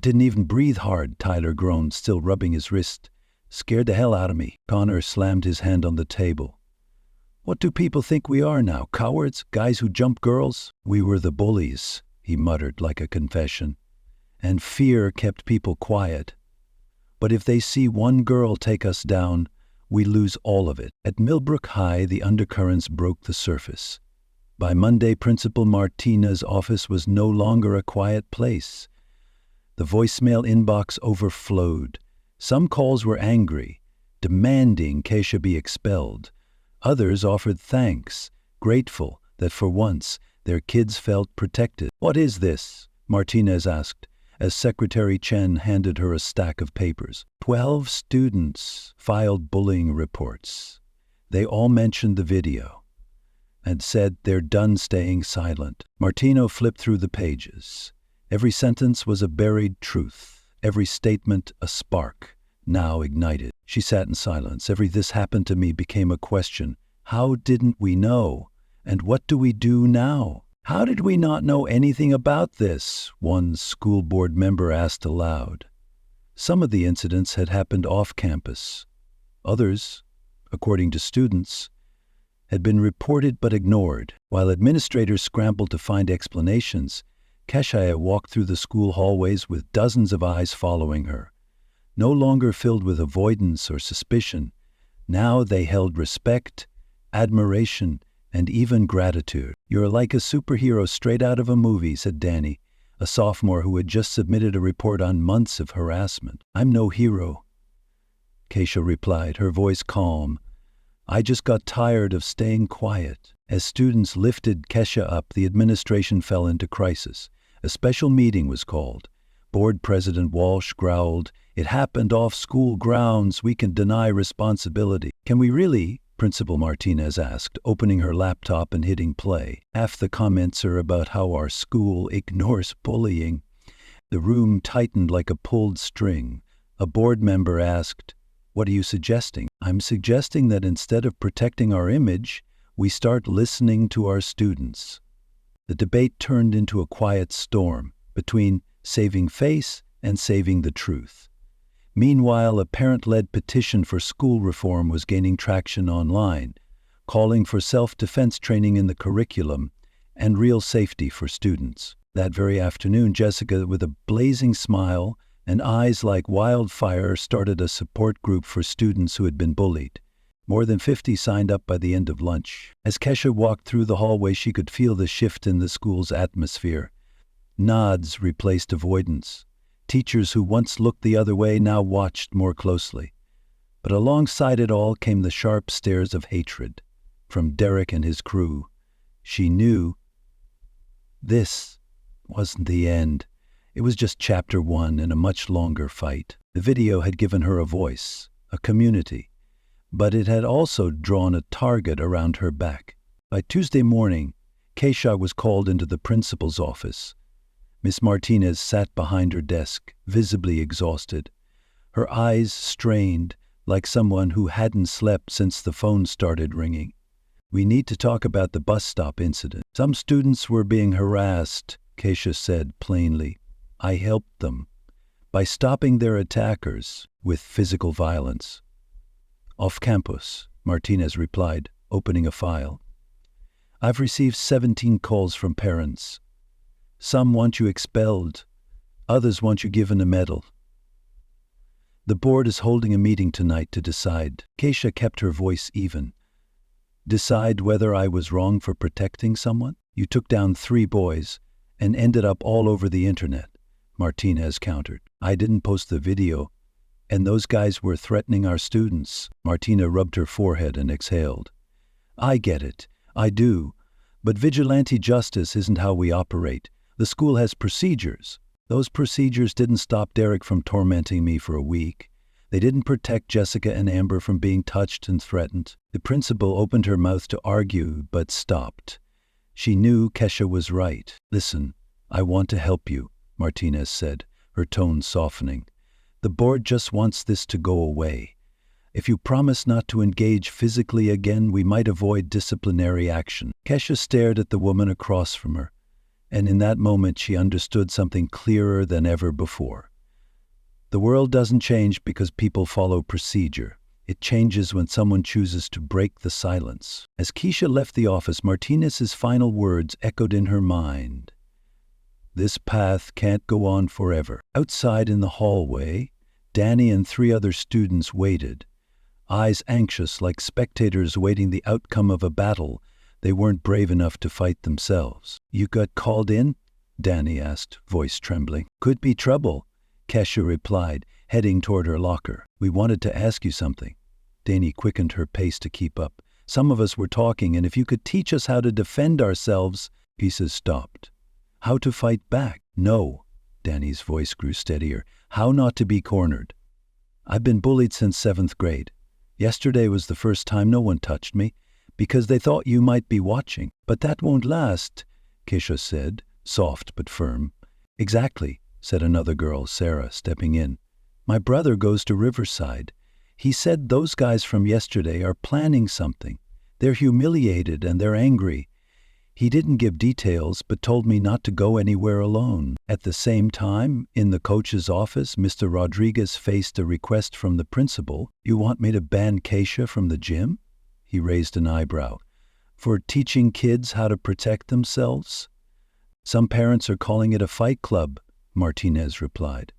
didn't even breathe hard," Tyler groaned, still rubbing his wrist. "Scared the hell out of me." Connor slammed his hand on the table. "What do people think we are now? Cowards? Guys who jump girls?" "We were the bullies," he muttered like a confession. "And fear kept people quiet. But if they see one girl take us down, we lose all of it." At Millbrook High, the undercurrents broke the surface. By Monday, Principal Martina's office was no longer a quiet place. The voicemail inbox overflowed. Some calls were angry, demanding Kesha be expelled. Others offered thanks, grateful that for once their kids felt protected. "What is this?" Martinez asked, as Secretary Chen handed her a stack of papers. 12 students filed bullying reports. They all mentioned the video and said they're done staying silent. Martino flipped through the pages. Every sentence was a buried truth, every statement a spark, now ignited. She sat in silence. Every "this happened to me" became a question. How didn't we know? And what do we do now? "How did we not know anything about this?" one school board member asked aloud. Some of the incidents had happened off campus. Others, according to students, had been reported but ignored. While administrators scrambled to find explanations, Kesha walked through the school hallways with dozens of eyes following her. No longer filled with avoidance or suspicion, now they held respect, admiration, and even gratitude. "You're like a superhero straight out of a movie," said Danny, a sophomore who had just submitted a report on months of harassment. "I'm no hero," Kesha replied, her voice calm. "I just got tired of staying quiet." As students lifted Kesha up, the administration fell into crisis. A special meeting was called. Board President Walsh growled, It happened off school grounds. We can deny responsibility. Can we really? Principal Martinez asked, opening her laptop and hitting play. Half the comments are about how our school ignores bullying. The room tightened like a pulled string. A board member asked, "What are you suggesting?" "I'm suggesting that instead of protecting our image, we start listening to our students." The debate turned into a quiet storm between saving face and saving the truth. Meanwhile, a parent-led petition for school reform was gaining traction online, calling for self-defense training in the curriculum and real safety for students. That very afternoon, Jessica, with a blazing smile and eyes like wildfire, started a support group for students who had been bullied. More than 50 signed up by the end of lunch. As Kesha walked through the hallway, she could feel the shift in the school's atmosphere. Nods replaced avoidance. Teachers who once looked the other way now watched more closely. But alongside it all came the sharp stares of hatred from Derek and his crew. She knew this wasn't the end. It was just chapter 1 in a much longer fight. The video had given her a voice, a community, but it had also drawn a target around her back. By Tuesday morning, Kesha was called into the principal's office. Miss Martinez sat behind her desk, visibly exhausted, her eyes strained like someone who hadn't slept since the phone started ringing. "We need to talk about the bus stop incident. Some students were being harassed," Kesha said plainly. "I helped them by stopping their attackers with physical violence." "Off campus," Martinez replied, opening a file. "I've received 17 calls from parents. Some want you expelled. Others want you given a medal. The board is holding a meeting tonight to decide." Kesha kept her voice even. "Decide whether I was wrong for protecting someone? You took down 3 boys and ended up all over the internet," Martinez countered. "I didn't post the video, and those guys were threatening our students." Martina rubbed her forehead and exhaled. "I get it. I do. But vigilante justice isn't how we operate. The school has procedures. Those procedures didn't stop Derek from tormenting me for a week. They didn't protect Jessica and Amber from being touched and threatened." The principal opened her mouth to argue, but stopped. She knew Kesha was right. "Listen, I want to help you," Martinez said, her tone softening. "The board just wants this to go away. If you promise not to engage physically again, we might avoid disciplinary action." Kesha stared at the woman across from her, and in that moment she understood something clearer than ever before. The world doesn't change because people follow procedure. It changes when someone chooses to break the silence. As Kesha left the office, Martinez's final words echoed in her mind. This path can't go on forever. Outside in the hallway, Danny and 3 other students waited, eyes anxious like spectators waiting the outcome of a battle they weren't brave enough to fight themselves. "You got called in?" Danny asked, voice trembling. "Could be trouble," Kesha replied, heading toward her locker. "We wanted to ask you something." Danny quickened her pace to keep up. "Some of us were talking, and if you could teach us how to defend ourselves." Pieces stopped. "How to fight back?" "No." Danny's voice grew steadier. "How not to be cornered. I've been bullied since 7th grade. Yesterday was the first time no one touched me, because they thought you might be watching. But that won't last," Kesha said, soft but firm. "Exactly," said another girl, Sarah, stepping in. "My brother goes to Riverside. He said those guys from yesterday are planning something. They're humiliated and they're angry. He didn't give details, but told me not to go anywhere alone." At the same time, in the coach's office, Mr. Rodriguez faced a request from the principal. "You want me to ban Kesha from the gym?" He raised an eyebrow. "For teaching kids how to protect themselves?" "Some parents are calling it a fight club," Martinez replied.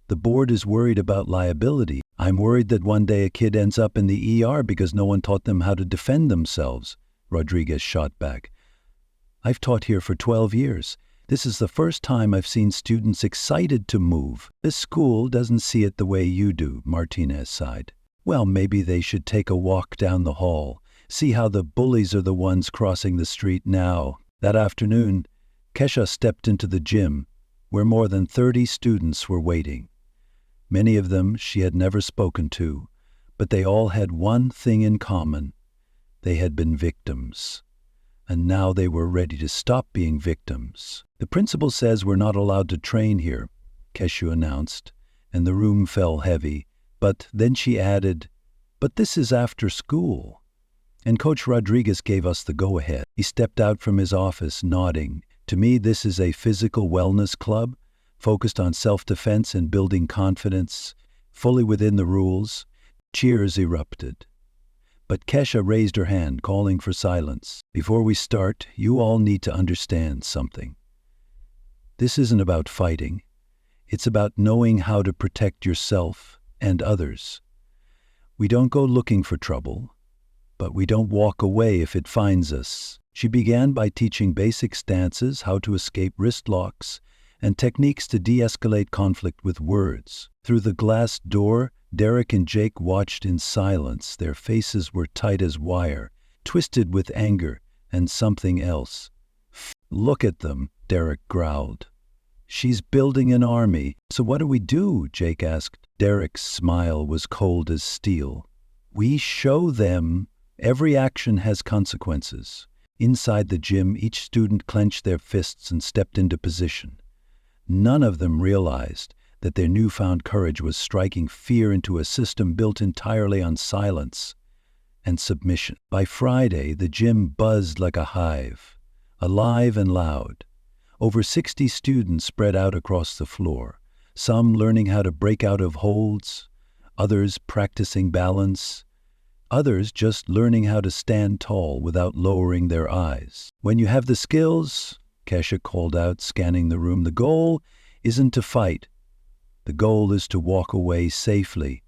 "The board is worried about liability. I'm worried that one day a kid ends up in the ER because no one taught them how to defend themselves," Rodriguez shot back. "I've taught here for 12 years. This is the first time I've seen students excited to move." "This school doesn't see it the way you do," Martinez sighed. "Well, maybe they should take a walk down the hall, see how the bullies are the ones crossing the street now." That afternoon, Kesha stepped into the gym, where more than 30 students were waiting. Many of them she had never spoken to, but they all had one thing in common. They had been victims. And now they were ready to stop being victims. "The principal says we're not allowed to train here," Keshu announced, and the room fell heavy. But then she added, "But this is after school." And Coach Rodriguez gave us the go-ahead. He stepped out from his office, nodding. "To me, this is a physical wellness club, focused on self-defense and building confidence, fully within the rules." Cheers erupted. But Kesha raised her hand, calling for silence. "Before we start, you all need to understand something. This isn't about fighting. It's about knowing how to protect yourself and others. We don't go looking for trouble, but we don't walk away if it finds us." She began by teaching basic stances, how to escape wrist locks, and techniques to de-escalate conflict with words. Through the glass door, Derek and Jake watched in silence. Their faces were tight as wire, twisted with anger and something else. "Look at them," Derek growled. "She's building an army." "So what do we do?" Jake asked. Derek's smile was cold as steel. "We show them every action has consequences." Inside the gym, each student clenched their fists and stepped into position. None of them realized that their newfound courage was striking fear into a system built entirely on silence and submission. By Friday, the gym buzzed like a hive, alive and loud. Over 60 students spread out across the floor, some learning how to break out of holds, others practicing balance, others just learning how to stand tall without lowering their eyes. "When you have the skills," Kesha called out, scanning the room, "the goal isn't to fight. The goal is to walk away safely.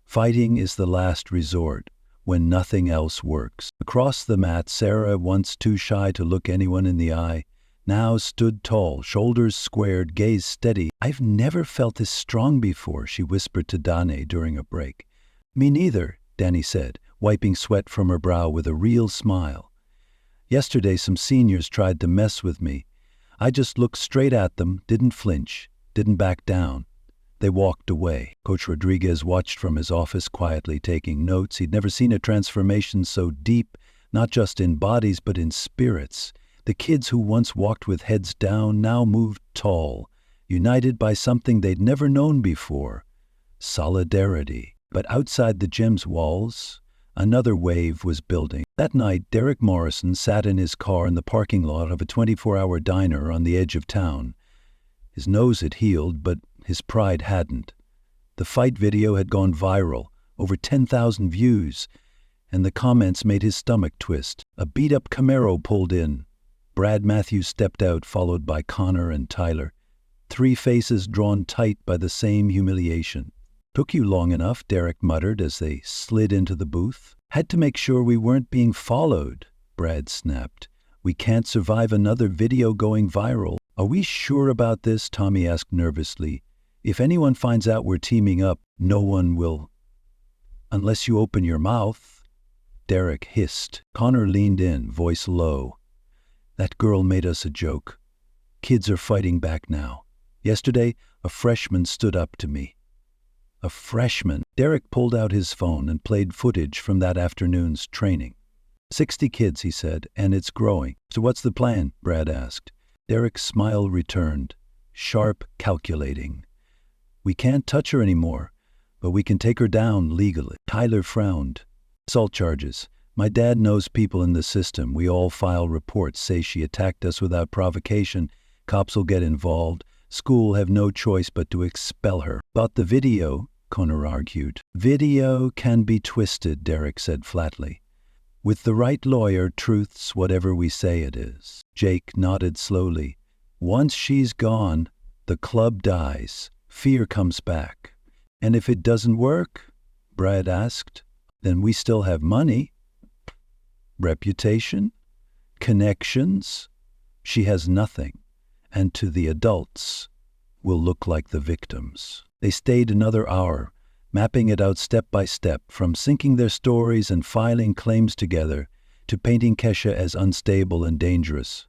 Fighting is the last resort, when nothing else works." Across the mat, Sarah, once too shy to look anyone in the eye, now stood tall, shoulders squared, gaze steady. "I've never felt this strong before," she whispered to Dane during a break. "Me neither," Danny said, wiping sweat from her brow with a real smile. "Yesterday some seniors tried to mess with me. I just looked straight at them, didn't flinch, didn't back down. They walked away." Coach Rodriguez watched from his office, quietly taking notes. He'd never seen a transformation so deep, not just in bodies but in spirits. The kids who once walked with heads down now moved tall, united by something they'd never known before: solidarity. But outside the gym's walls, another wave was building. That night, Derek Morrison sat in his car in the parking lot of a 24-hour diner on the edge of town. His nose had healed, but his pride hadn't. The fight video had gone viral, over 10,000 views, and the comments made his stomach twist. A beat-up Camaro pulled in. Brad Matthews stepped out, followed by Connor and Tyler. 3 faces drawn tight by the same humiliation. "Took you long enough," Derek muttered as they slid into the booth. "Had to make sure we weren't being followed," Brad snapped. "We can't survive another video going viral." "Are we sure about this?" Tommy asked nervously. "If anyone finds out we're teaming up, no one will." "Unless you open your mouth," Derek hissed. Connor leaned in, voice low. "That girl made us a joke. Kids are fighting back now. Yesterday, a freshman stood up to me." "A freshman?" Derek pulled out his phone and played footage from that afternoon's training. 60 kids, he said, and it's growing. "So what's the plan?" Brad asked. Derek's smile returned, sharp, calculating. "We can't touch her anymore, but we can take her down legally." Tyler frowned. "Assault charges. My dad knows people in the system. We all file reports, say she attacked us without provocation. Cops will get involved. School have no choice but to expel her." "About the video," Connor argued. "Video can be twisted," Derek said flatly. "With the right lawyer, truth's whatever we say it is." Jake nodded slowly. "Once she's gone, the club dies. Fear comes back." "And if it doesn't work?" Brad asked. "Then we still have money, reputation, connections. She has nothing, and to the adults, we'll look like the victims." They stayed another hour, mapping it out step by step, from syncing their stories and filing claims together to painting Kesha as unstable and dangerous.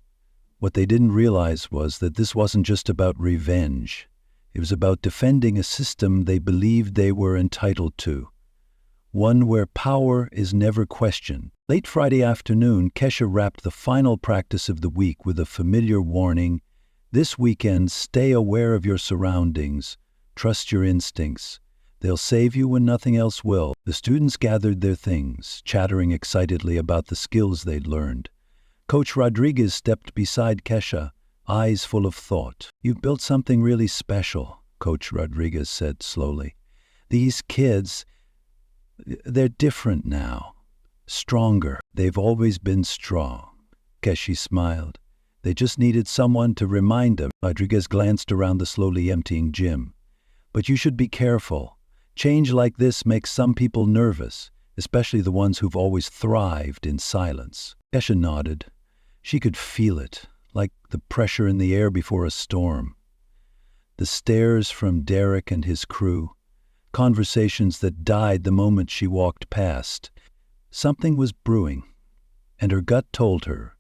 What they didn't realize was that this wasn't just about revenge. It was about defending a system they believed they were entitled to, one where power is never questioned. Late Friday afternoon, Kesha wrapped the final practice of the week with a familiar warning: this weekend, stay aware of your surroundings, trust your instincts. They'll save you when nothing else will. The students gathered their things, chattering excitedly about the skills they'd learned. Coach Rodriguez stepped beside Kesha, eyes full of thought. "You've built something really special," Coach Rodriguez said slowly. "These kids, they're different now. Stronger. They've always been strong." Kesha smiled. They just needed someone to remind them. Rodriguez glanced around the slowly emptying gym. "But you should be careful. Change like this makes some people nervous, especially the ones who've always thrived in silence." Kesha nodded. She could feel it, like the pressure in the air before a storm. The stares from Derek and his crew, conversations that died the moment she walked past. Something was brewing, and her gut told her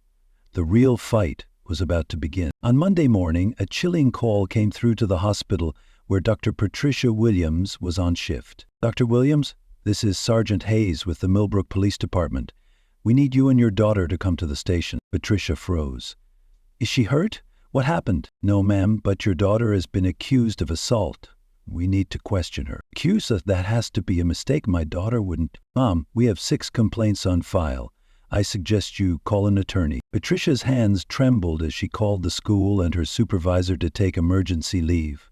the real fight was about to begin. On Monday morning, a chilling call came through to the hospital where Dr. Patricia Williams was on shift. "Dr. Williams, this is Sergeant Hayes with the Millbrook Police Department. We need you and your daughter to come to the station." Patricia froze. "Is she hurt? What happened?" "No, ma'am, but your daughter has been accused of assault. We need to question her." "Accused? That has to be a mistake. My daughter wouldn't." "Mom, we have 6 complaints on file. I suggest you call an attorney." Patricia's hands trembled as she called the school and her supervisor to take emergency leave.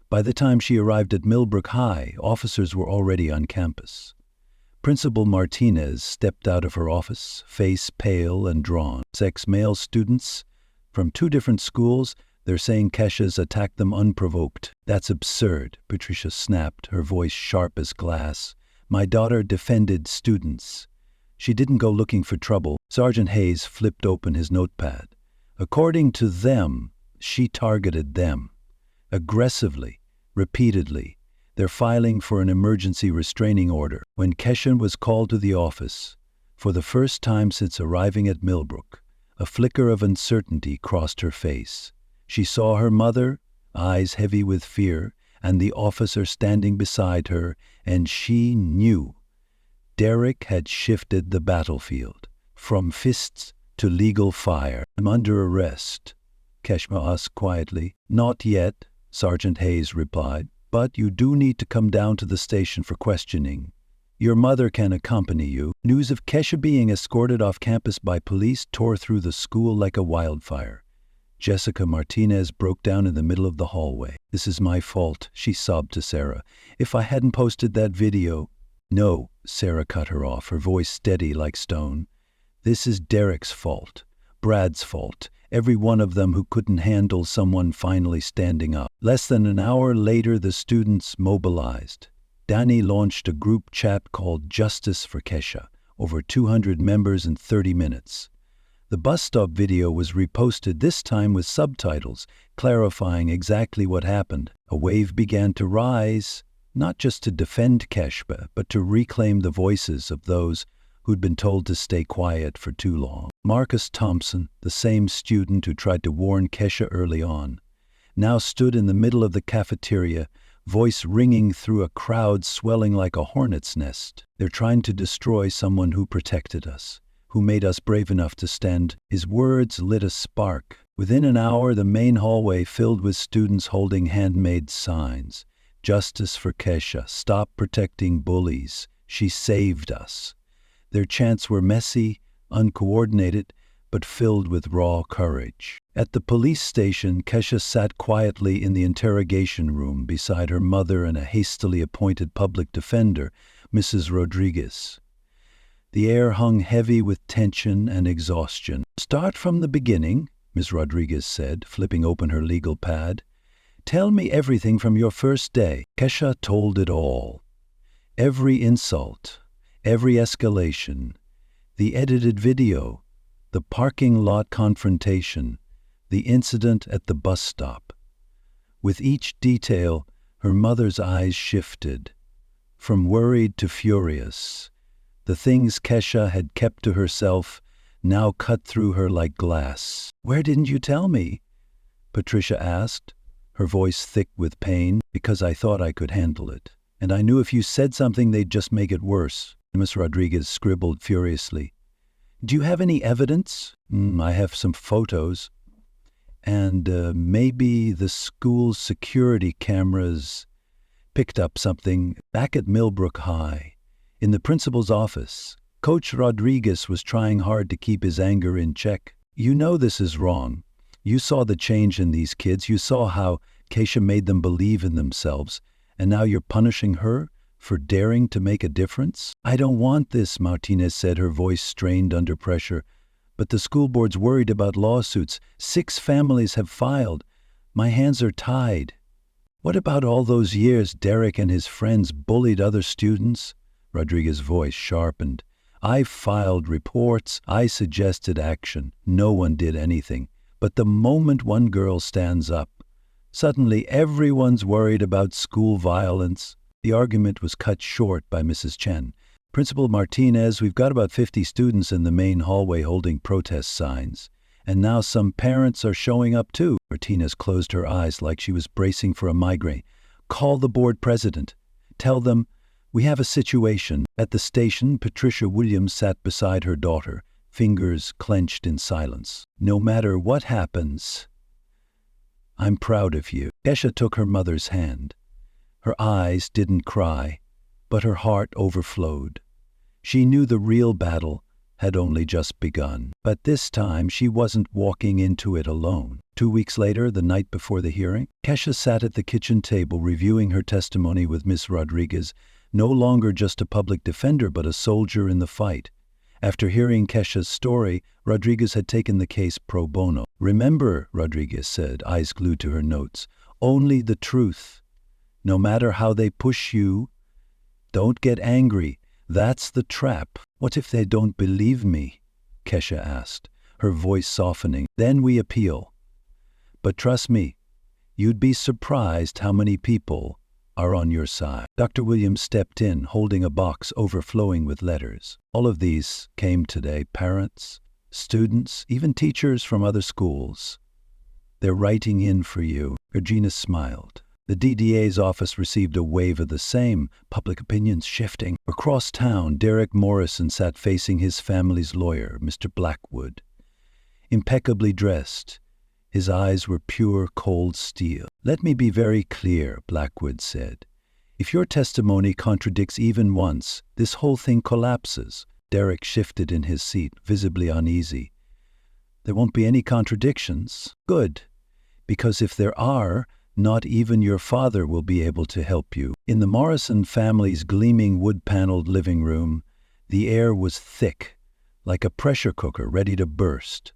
By the time she arrived at Millbrook High, officers were already on campus. Principal Martinez stepped out of her office, face pale and drawn. "6 male students from 2 different schools. They're saying Kesha's attacked them unprovoked." "That's absurd," Patricia snapped, her voice sharp as glass. "My daughter defended students. She didn't go looking for trouble." Sergeant Hayes flipped open his notepad. "According to them, she targeted them. Aggressively, repeatedly. They're filing for an emergency restraining order." When Kesha was called to the office, for the first time since arriving at Millbrook, a flicker of uncertainty crossed her face. She saw her mother, eyes heavy with fear, and the officer standing beside her, and she knew. Derek had shifted the battlefield, from fists to legal fire. "I'm under arrest," Kesha asked quietly. "Not yet," Sergeant Hayes replied, "but you do need to come down to the station for questioning. Your mother can accompany you." News of Kesha being escorted off campus by police tore through the school like a wildfire. Jessica Martinez broke down in the middle of the hallway. "This is my fault," she sobbed to Sarah. "If I hadn't posted that video—" "No," Sarah cut her off, her voice steady like stone. "This is Derek's fault, Brad's fault, every one of them who couldn't handle someone finally standing up." Less than an hour later, the students mobilized. Danny launched a group chat called Justice for Kesha, over 200 members in 30 minutes. The bus stop video was reposted, this time with subtitles, clarifying exactly what happened. A wave began to rise, not just to defend Kesha, but to reclaim the voices of those who'd been told to stay quiet for too long. Marcus Thompson, the same student who tried to warn Kesha early on, now stood in the middle of the cafeteria, voice ringing through a crowd swelling like a hornet's nest. "They're trying to destroy someone who protected us, who made us brave enough to stand." His words lit a spark. Within an hour, the main hallway filled with students holding handmade signs. "Justice for Kesha. Stop protecting bullies. She saved us." Their chants were messy, uncoordinated, but filled with raw courage. At the police station, Kesha sat quietly in the interrogation room beside her mother and a hastily appointed public defender, Mrs. Rodriguez. The air hung heavy with tension and exhaustion. "Start from the beginning," Ms. Rodriguez said, flipping open her legal pad. "Tell me everything from your first day." Kesha told it all. Every insult, every escalation, the edited video, the parking lot confrontation, the incident at the bus stop. With each detail, her mother's eyes shifted, from worried to furious. The things Kesha had kept to herself now cut through her like glass. "Where didn't you tell me?" Patricia asked. her voice thick with pain, because I thought I could handle it. And I knew if you said something, they'd just make it worse. Miss Rodriguez scribbled furiously. Do you have any evidence? I have some photos. And maybe the school's security cameras picked up something back at Millbrook High. In the principal's office, Coach Rodriguez was trying hard to keep his anger in check. You know this is wrong. You saw the change in these kids. You saw how Keisha made them believe in themselves. And now you're punishing her for daring to make a difference? I don't want this, Martinez said, her voice strained under pressure. But the school board's worried about lawsuits. 6 families have filed. My hands are tied. What about all those years Derek and his friends bullied other students? Rodriguez's voice sharpened. I filed reports. I suggested action. No one did anything. But the moment one girl stands up, suddenly everyone's worried about school violence. The argument was cut short by Mrs. Chen. Principal Martinez, we've got about 50 students in the main hallway holding protest signs. And now some parents are showing up too. Martinez closed her eyes like she was bracing for a migraine. Call the board president. Tell them, we have a situation. At the station, Patricia Williams sat beside her daughter, fingers clenched in silence. No matter what happens, I'm proud of you. Kesha took her mother's hand. Her eyes didn't cry, but her heart overflowed. She knew the real battle had only just begun. But this time she wasn't walking into it alone. 2 weeks later, the night before the hearing, Kesha sat at the kitchen table reviewing her testimony with Miss Rodriguez, no longer just a public defender but a soldier in the fight. After hearing Kesha's story, Rodriguez had taken the case pro bono. Remember, Rodriguez said, eyes glued to her notes, only the truth. No matter how they push you, don't get angry. That's the trap. What if they don't believe me? Kesha asked, her voice softening. Then we appeal. But trust me, you'd be surprised how many people are on your side. Dr. Williams stepped in, holding a box overflowing with letters. All of these came today. Parents, students, even teachers from other schools. They're writing in for you. Regina smiled. The DDA's office received a wave of the same, public opinion's shifting. Across town, Derek Morrison sat facing his family's lawyer, Mr. Blackwood. Impeccably dressed, his eyes were pure cold steel. Let me be very clear, Blackwood said. If your testimony contradicts even once, this whole thing collapses. Derek shifted in his seat, visibly uneasy. There won't be any contradictions. Good, because if there are, not even your father will be able to help you. In the Morrison family's gleaming wood-paneled living room, the air was thick, like a pressure cooker ready to burst.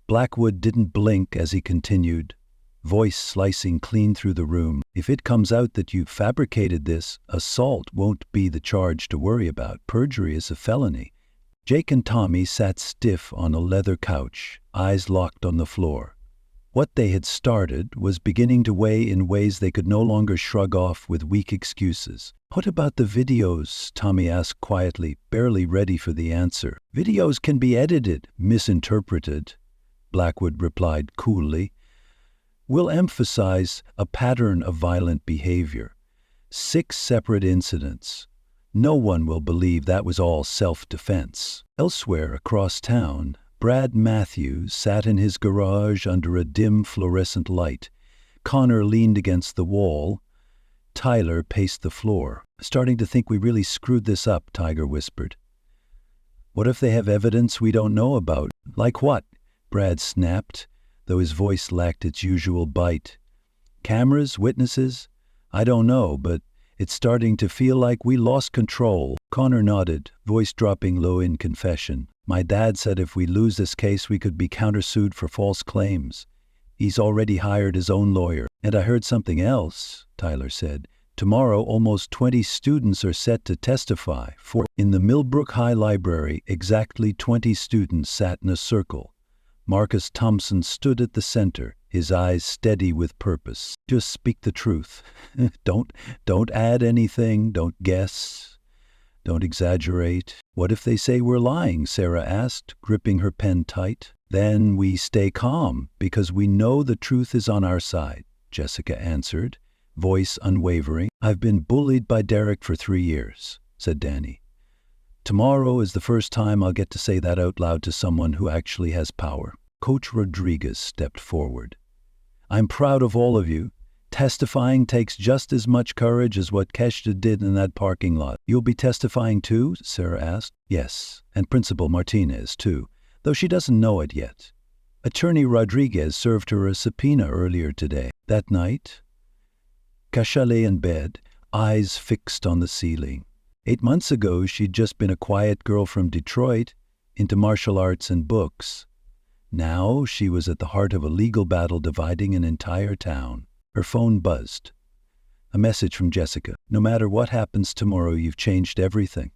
Blackwood didn't blink as he continued, voice slicing clean through the room. If it comes out that you fabricated this, assault won't be the charge to worry about. Perjury is a felony. Jake and Tommy sat stiff on a leather couch, eyes locked on the floor. What they had started was beginning to weigh in ways they could no longer shrug off with weak excuses. What about the videos? Tommy asked quietly, barely ready for the answer. Videos can be edited, misinterpreted, Blackwood replied coolly. We'll emphasize a pattern of violent behavior. 6 separate incidents. No one will believe that was all self-defense. Elsewhere across town, Brad Matthews sat in his garage under a dim fluorescent light. Connor leaned against the wall. Tyler paced the floor. Starting to think we really screwed this up, Tiger whispered. What if they have evidence we don't know about? Like what? Brad snapped, though his voice lacked its usual bite. Cameras, witnesses? I don't know, but it's starting to feel like we lost control. Connor nodded, voice dropping low in confession. My dad said if we lose this case, we could be countersued for false claims. He's already hired his own lawyer. And I heard something else, Tyler said. Tomorrow, almost 20 students are set to testify. In the Millbrook High Library, exactly 20 students sat in a circle. Marcus Thompson stood at the center, his eyes steady with purpose. Just speak the truth. Don't add anything, don't guess. Don't exaggerate. What if they say we're lying? Sarah asked, gripping her pen tight. Then we stay calm, because we know the truth is on our side. Jessica answered, voice unwavering. "I've been bullied by Derek for 3 years," said Danny. "Tomorrow is the first time I'll get to say that out loud to someone who actually has power." Coach Rodriguez stepped forward. "I'm proud of all of you. Testifying takes just as much courage as what Kesha did in that parking lot." "You'll be testifying too?" Sarah asked. "Yes, and Principal Martinez too, though she doesn't know it yet. Attorney Rodriguez served her a subpoena earlier today." That night, Kesha lay in bed, eyes fixed on the ceiling. 8 months ago, she'd just been a quiet girl from Detroit, into martial arts and books. Now she was at the heart of a legal battle dividing an entire town. Her phone buzzed. A message from Jessica. "No matter what happens tomorrow, you've changed everything.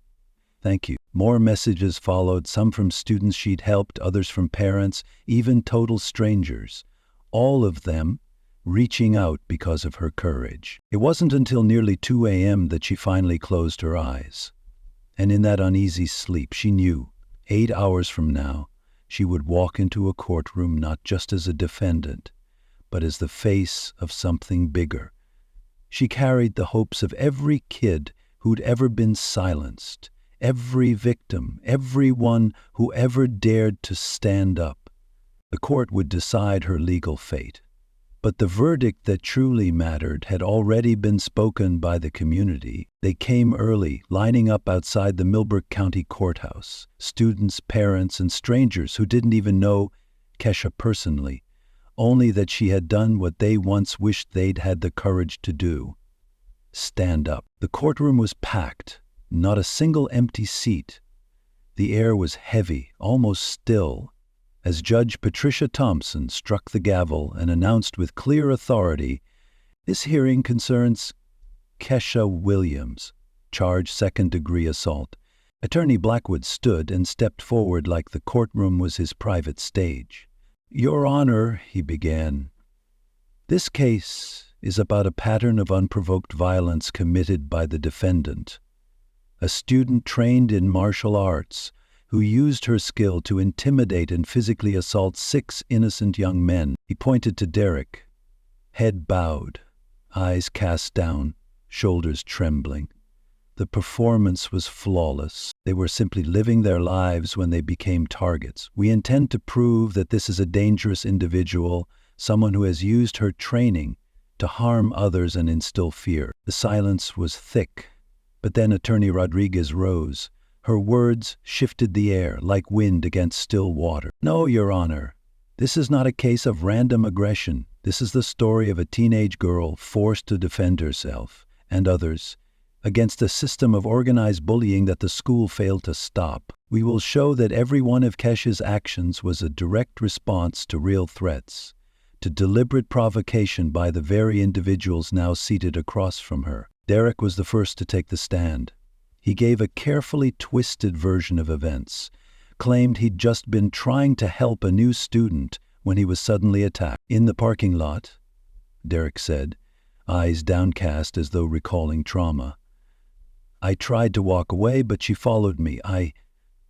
Thank you." More messages followed, some from students she'd helped, others from parents, even total strangers. All of them reaching out because of her courage. It wasn't until nearly 2 a.m. that she finally closed her eyes. And in that uneasy sleep, she knew 8 hours from now, she would walk into a courtroom not just as a defendant, but as the face of something bigger. She carried the hopes of every kid who'd ever been silenced, every victim, everyone who ever dared to stand up. The court would decide her legal fate. But the verdict that truly mattered had already been spoken by the community. They came early, lining up outside the Millbrook County Courthouse. Students, parents, and strangers who didn't even know Kesha personally, only that she had done what they once wished they'd had the courage to do. Stand up. The courtroom was packed, not a single empty seat. The air was heavy, almost still, as Judge Patricia Thompson struck the gavel and announced with clear authority, "This hearing concerns Kesha Williams, charged second-degree assault." Attorney Blackwood stood and stepped forward like the courtroom was his private stage. "Your Honor," he began, "this case is about a pattern of unprovoked violence committed by the defendant, a student trained in martial arts who used her skill to intimidate and physically assault 6 innocent young men." He pointed to Derek, head bowed, eyes cast down, shoulders trembling. The performance was flawless. They were simply living their lives when they became targets. "We intend to prove that this is a dangerous individual, someone who has used her training to harm others and instill fear." The silence was thick, but then Attorney Rodriguez rose. Her words shifted the air like wind against still water. "No, Your Honor, this is not a case of random aggression. This is the story of a teenage girl forced to defend herself and others against a system of organized bullying that the school failed to stop. We will show that every one of Kesha's actions was a direct response to real threats, to deliberate provocation by the very individuals now seated across from her." Derek was the first to take the stand. He gave a carefully twisted version of events, claimed he'd just been trying to help a new student when he was suddenly attacked. "In the parking lot," Derek said, eyes downcast as though recalling trauma, "I tried to walk away, but she followed me. I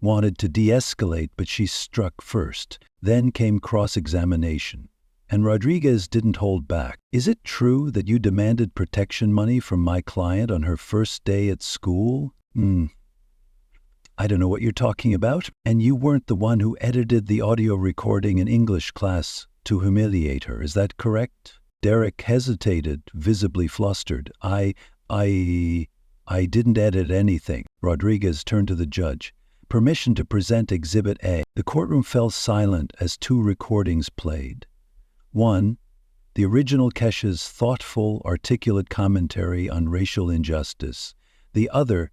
wanted to de-escalate, but she struck first." Then came cross-examination, and Rodriguez didn't hold back. "Is it true that you demanded protection money from my client on her first day at school?" "I don't know what you're talking about." "And you weren't the one who edited the audio recording in English class to humiliate her, is that correct?" Derek hesitated, visibly flustered. I didn't edit anything." Rodriguez turned to the judge. "Permission to present Exhibit A." The courtroom fell silent as 2 recordings played. One, the original Kesha's thoughtful, articulate commentary on racial injustice. The other,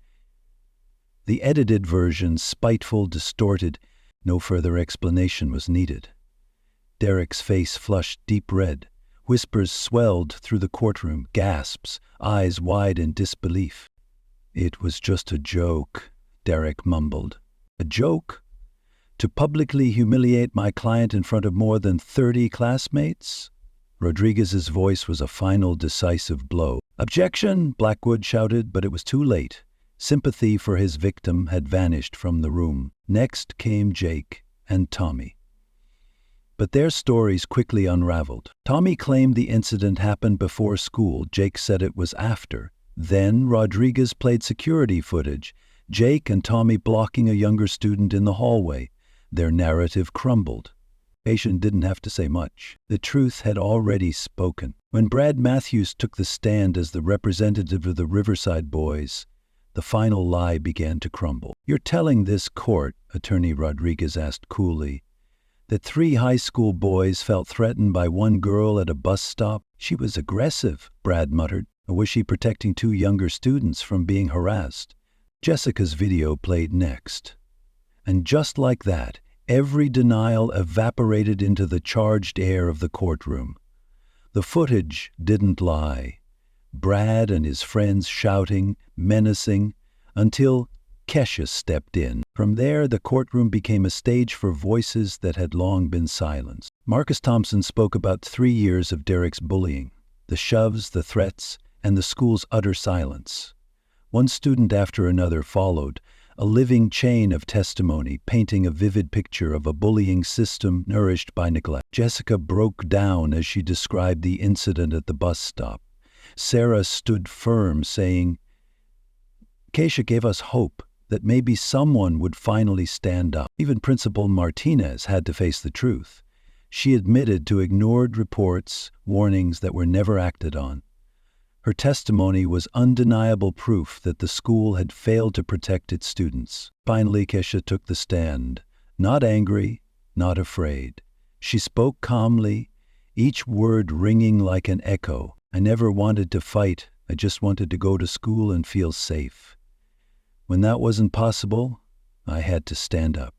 the edited version, spiteful, distorted. No further explanation was needed. Derek's face flushed deep red. Whispers swelled through the courtroom, gasps, eyes wide in disbelief. "It was just a joke," Derek mumbled. "A joke? To publicly humiliate my client in front of more than 30 classmates?" Rodriguez's voice was a final, decisive blow. "Objection!" Blackwood shouted, but it was too late. Sympathy for his victim had vanished from the room. Next came Jake and Tommy. But their stories quickly unraveled. Tommy claimed the incident happened before school. Jake said it was after. Then Rodriguez played security footage, Jake and Tommy blocking a younger student in the hallway. Their narrative crumbled. Patient didn't have to say much. The truth had already spoken. When Brad Matthews took the stand as the representative of the Riverside Boys, the final lie began to crumble. "You're telling this court," Attorney Rodriguez asked coolly, "that 3 high school boys felt threatened by one girl at a bus stop?" "She was aggressive," Brad muttered. "Or was she protecting 2 younger students from being harassed?" Jessica's video played next. And just like that, every denial evaporated into the charged air of the courtroom. The footage didn't lie. Brad and his friends shouting, menacing, until Kesha stepped in. From there, the courtroom became a stage for voices that had long been silenced. Marcus Thompson spoke about 3 years of Derek's bullying, the shoves, the threats, and the school's utter silence. One student after another followed, a living chain of testimony painting a vivid picture of a bullying system nourished by neglect. Jessica broke down as she described the incident at the bus stop. Sarah stood firm, saying, "Keisha gave us hope that maybe someone would finally stand up." Even Principal Martinez had to face the truth. She admitted to ignored reports, warnings that were never acted on. Her testimony was undeniable proof that the school had failed to protect its students. Finally, Kesha took the stand, not angry, not afraid. She spoke calmly, each word ringing like an echo. "I never wanted to fight. I just wanted to go to school and feel safe. When that wasn't possible, I had to stand up.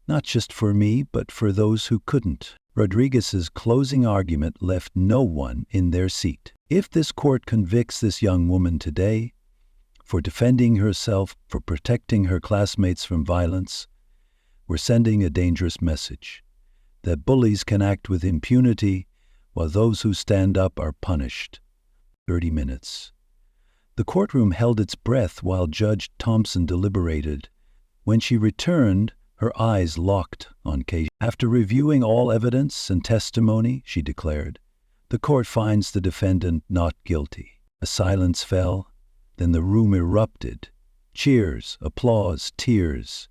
Not just for me, but for those who couldn't." Rodriguez's closing argument left no one in their seat. If this court convicts this young woman today for defending herself, for protecting her classmates from violence, we're sending a dangerous message that bullies can act with impunity while those who stand up are punished. 30 minutes. The courtroom held its breath while Judge Thompson deliberated. When she returned, her eyes locked on Keisha. "After reviewing all evidence and testimony," she declared, "the court finds the defendant not guilty." A silence fell, then the room erupted. Cheers, applause, tears.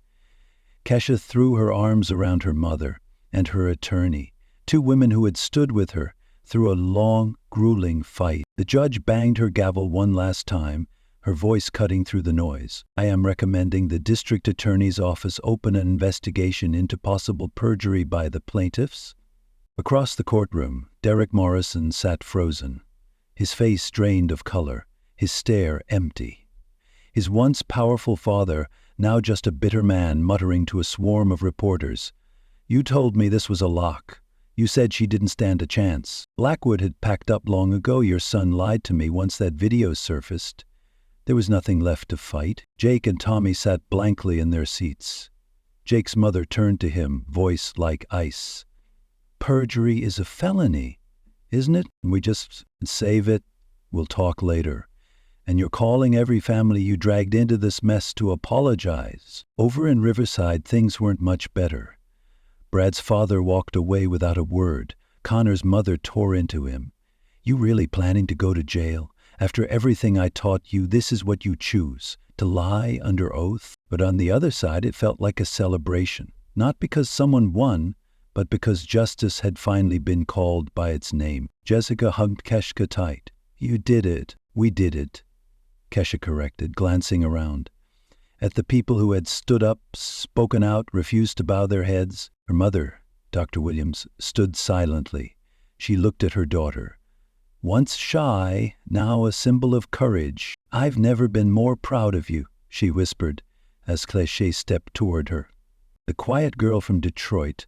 Kesha threw her arms around her mother and her attorney, 2 women who had stood with her through a long, grueling fight. The judge banged her gavel one last time, her voice cutting through the noise. "I am recommending the district attorney's office open an investigation into possible perjury by the plaintiffs." Across the courtroom, Derek Morrison sat frozen, his face drained of color, his stare empty. His once powerful father, now just a bitter man muttering to a swarm of reporters, "You told me this was a lock. You said she didn't stand a chance. Blackwood had packed up long ago. Your son lied to me once that video surfaced. There was nothing left to fight." Jake and Tommy sat blankly in their seats. Jake's mother turned to him, voice like ice. "Perjury is a felony, isn't it? We just save it. We'll talk later. And you're calling every family you dragged into this mess to apologize." Over in Riverside, things weren't much better. Brad's father walked away without a word. Connor's mother tore into him. "You really planning to go to jail? After everything I taught you, this is what you choose, to lie under oath?" But on the other side, it felt like a celebration. Not because someone won, but because justice had finally been called by its name. Jessica hugged Kesha tight. "You did it. We did it," Kesha corrected, glancing around. At the people who had stood up, spoken out, refused to bow their heads. Her mother, Dr. Williams, stood silently. She looked at her daughter. Once shy, now a symbol of courage. "I've never been more proud of you," she whispered, as Cléché stepped toward her. The quiet girl from Detroit,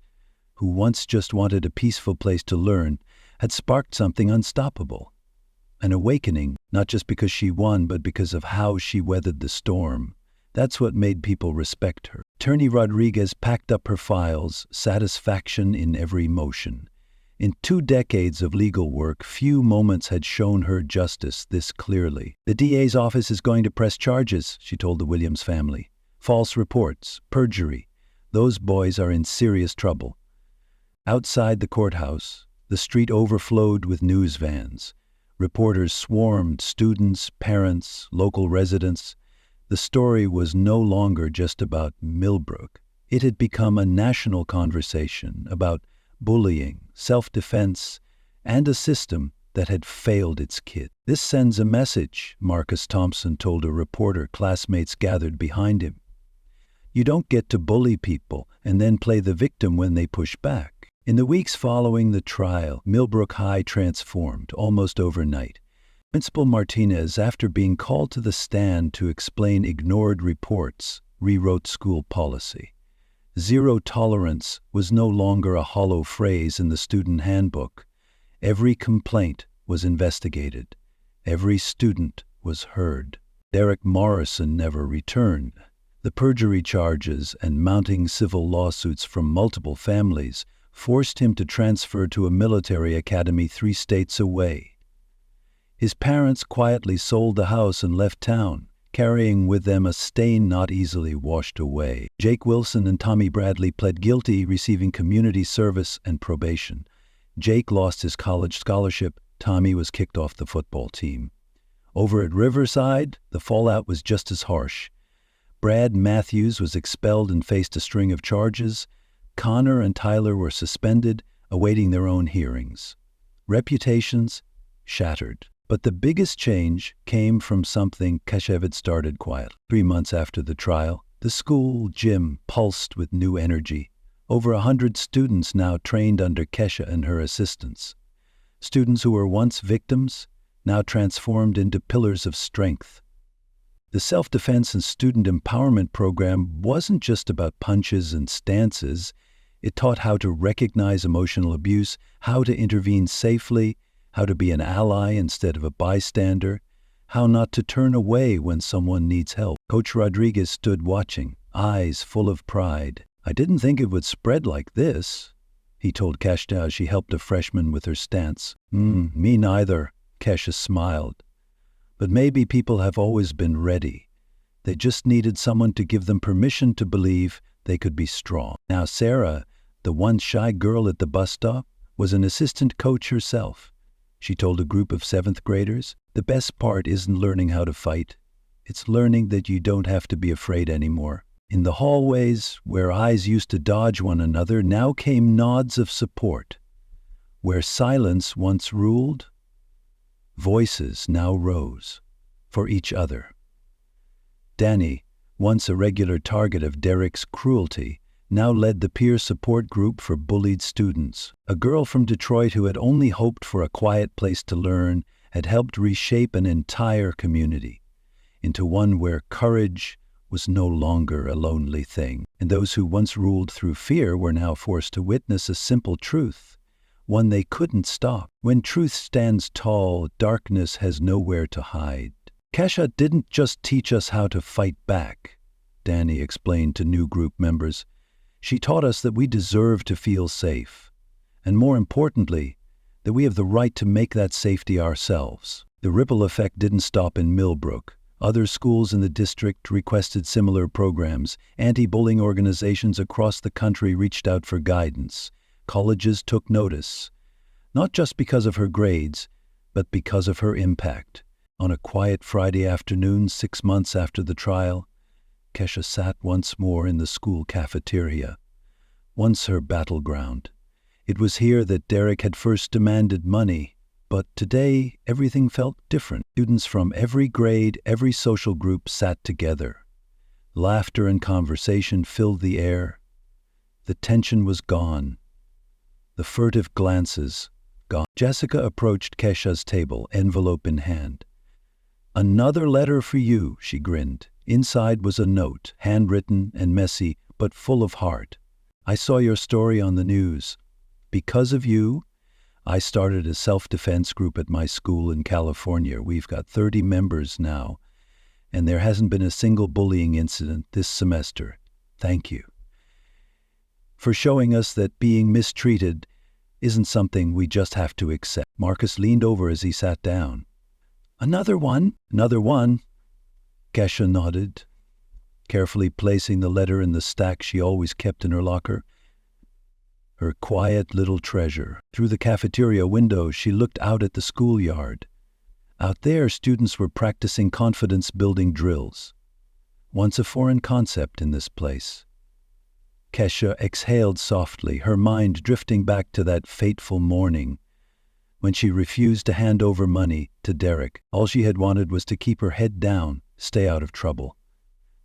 who once just wanted a peaceful place to learn, had sparked something unstoppable. An awakening, not just because she won, but because of how she weathered the storm. That's what made people respect her. Attorney Rodriguez packed up her files, satisfaction in every motion. In 2 decades of legal work, few moments had shown her justice this clearly. "The DA's office is going to press charges," she told the Williams family. "False reports, perjury. Those boys are in serious trouble." Outside the courthouse, the street overflowed with news vans. Reporters swarmed students, parents, local residents. The story was no longer just about Millbrook. It had become a national conversation about bullying, self-defense, and a system that had failed its kids. "This sends a message," Marcus Thompson told a reporter classmates gathered behind him. "You don't get to bully people and then play the victim when they push back." In the weeks following the trial, Millbrook High transformed almost overnight. Principal Martinez, after being called to the stand to explain ignored reports, rewrote school policy. Zero tolerance was no longer a hollow phrase in the student handbook. Every complaint was investigated. Every student was heard. Derek Morrison never returned. The perjury charges and mounting civil lawsuits from multiple families forced him to transfer to a military academy 3 states away. His parents quietly sold the house and left town, carrying with them a stain not easily washed away. Jake Wilson and Tommy Bradley pled guilty, receiving community service and probation. Jake lost his college scholarship. Tommy was kicked off the football team. Over at Riverside, the fallout was just as harsh. Brad Matthews was expelled and faced a string of charges. Connor and Tyler were suspended, awaiting their own hearings. Reputations shattered. But the biggest change came from something Kesha had started quietly. 3 months after the trial, the school gym pulsed with new energy. Over 100 students now trained under Kesha and her assistants. Students who were once victims, now transformed into pillars of strength. The self-defense and student empowerment program wasn't just about punches and stances. It taught how to recognize emotional abuse, how to intervene safely, how to be an ally instead of a bystander, how not to turn away when someone needs help. Coach Rodriguez stood watching, eyes full of pride. "I didn't think it would spread like this," he told Kesha as she helped a freshman with her stance. Me neither," Kesha smiled. "But maybe people have always been ready. They just needed someone to give them permission to believe they could be strong." Now Sarah, the once shy girl at the bus stop, was an assistant coach herself. She told a group of 7th graders, "The best part isn't learning how to fight. It's learning that you don't have to be afraid anymore." In the hallways, where eyes used to dodge one another, now came nods of support. Where silence once ruled, voices now rose for each other. Danny, once a regular target of Derek's cruelty, now led the peer support group for bullied students. A girl from Detroit who had only hoped for a quiet place to learn had helped reshape an entire community into one where courage was no longer a lonely thing. And those who once ruled through fear were now forced to witness a simple truth, one they couldn't stop. When truth stands tall, darkness has nowhere to hide. Kesha didn't just teach us how to fight back, Danny explained to new group members. She taught us that we deserve to feel safe, and more importantly, that we have the right to make that safety ourselves. The ripple effect didn't stop in Millbrook. Other schools in the district requested similar programs. Anti-bullying organizations across the country reached out for guidance. Colleges took notice, not just because of her grades, but because of her impact. On a quiet Friday afternoon, 6 months after the trial, Kesha sat once more in the school cafeteria, once her battleground. It was here that Derek had first demanded money, but today everything felt different. Students from every grade, every social group sat together. Laughter and conversation filled the air. The tension was gone. The furtive glances gone. Jessica approached Kesha's table, envelope in hand. "Another letter for you," she grinned. Inside was a note, handwritten and messy, but full of heart. "I saw your story on the news. Because of you, I started a self-defense group at my school in California. We've got 30 members now, and there hasn't been a single bullying incident this semester. Thank you for showing us that being mistreated isn't something we just have to accept." Marcus leaned over as he sat down. Another one?" "Another one." Kesha nodded, carefully placing the letter in the stack she always kept in her locker. her quiet little treasure. Through the cafeteria window, she looked out at the schoolyard. Out there, students were practicing confidence-building drills. Once a foreign concept in this place. Kesha exhaled softly, her mind drifting back to that fateful morning when she refused to hand over money to Derek. All she had wanted was to keep her head down, stay out of trouble.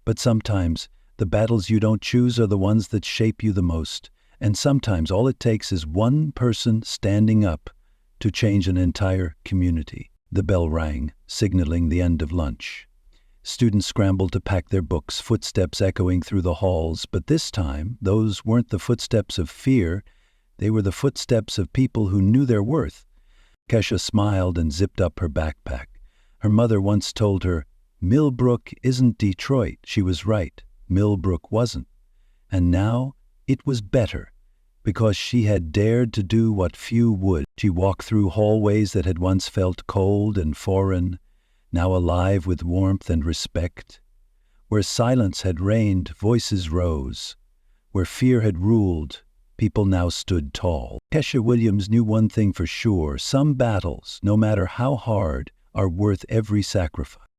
But sometimes, the battles you don't choose are the ones that shape you the most, and sometimes all it takes is one person standing up to change an entire community. The bell rang, signaling the end of lunch. Students scrambled to pack their books, footsteps echoing through the halls, but this time, those weren't the footsteps of fear, they were the footsteps of people who knew their worth. Kesha smiled and zipped up her backpack. Her mother once told her, "Millbrook isn't Detroit." She was right. Millbrook wasn't. And now it was better, because she had dared to do what few would. She walked through hallways that had once felt cold and foreign, now alive with warmth and respect. Where silence had reigned, voices rose. Where fear had ruled, people now stood tall. Kesha Williams knew one thing for sure: some battles, no matter how hard, are worth every sacrifice.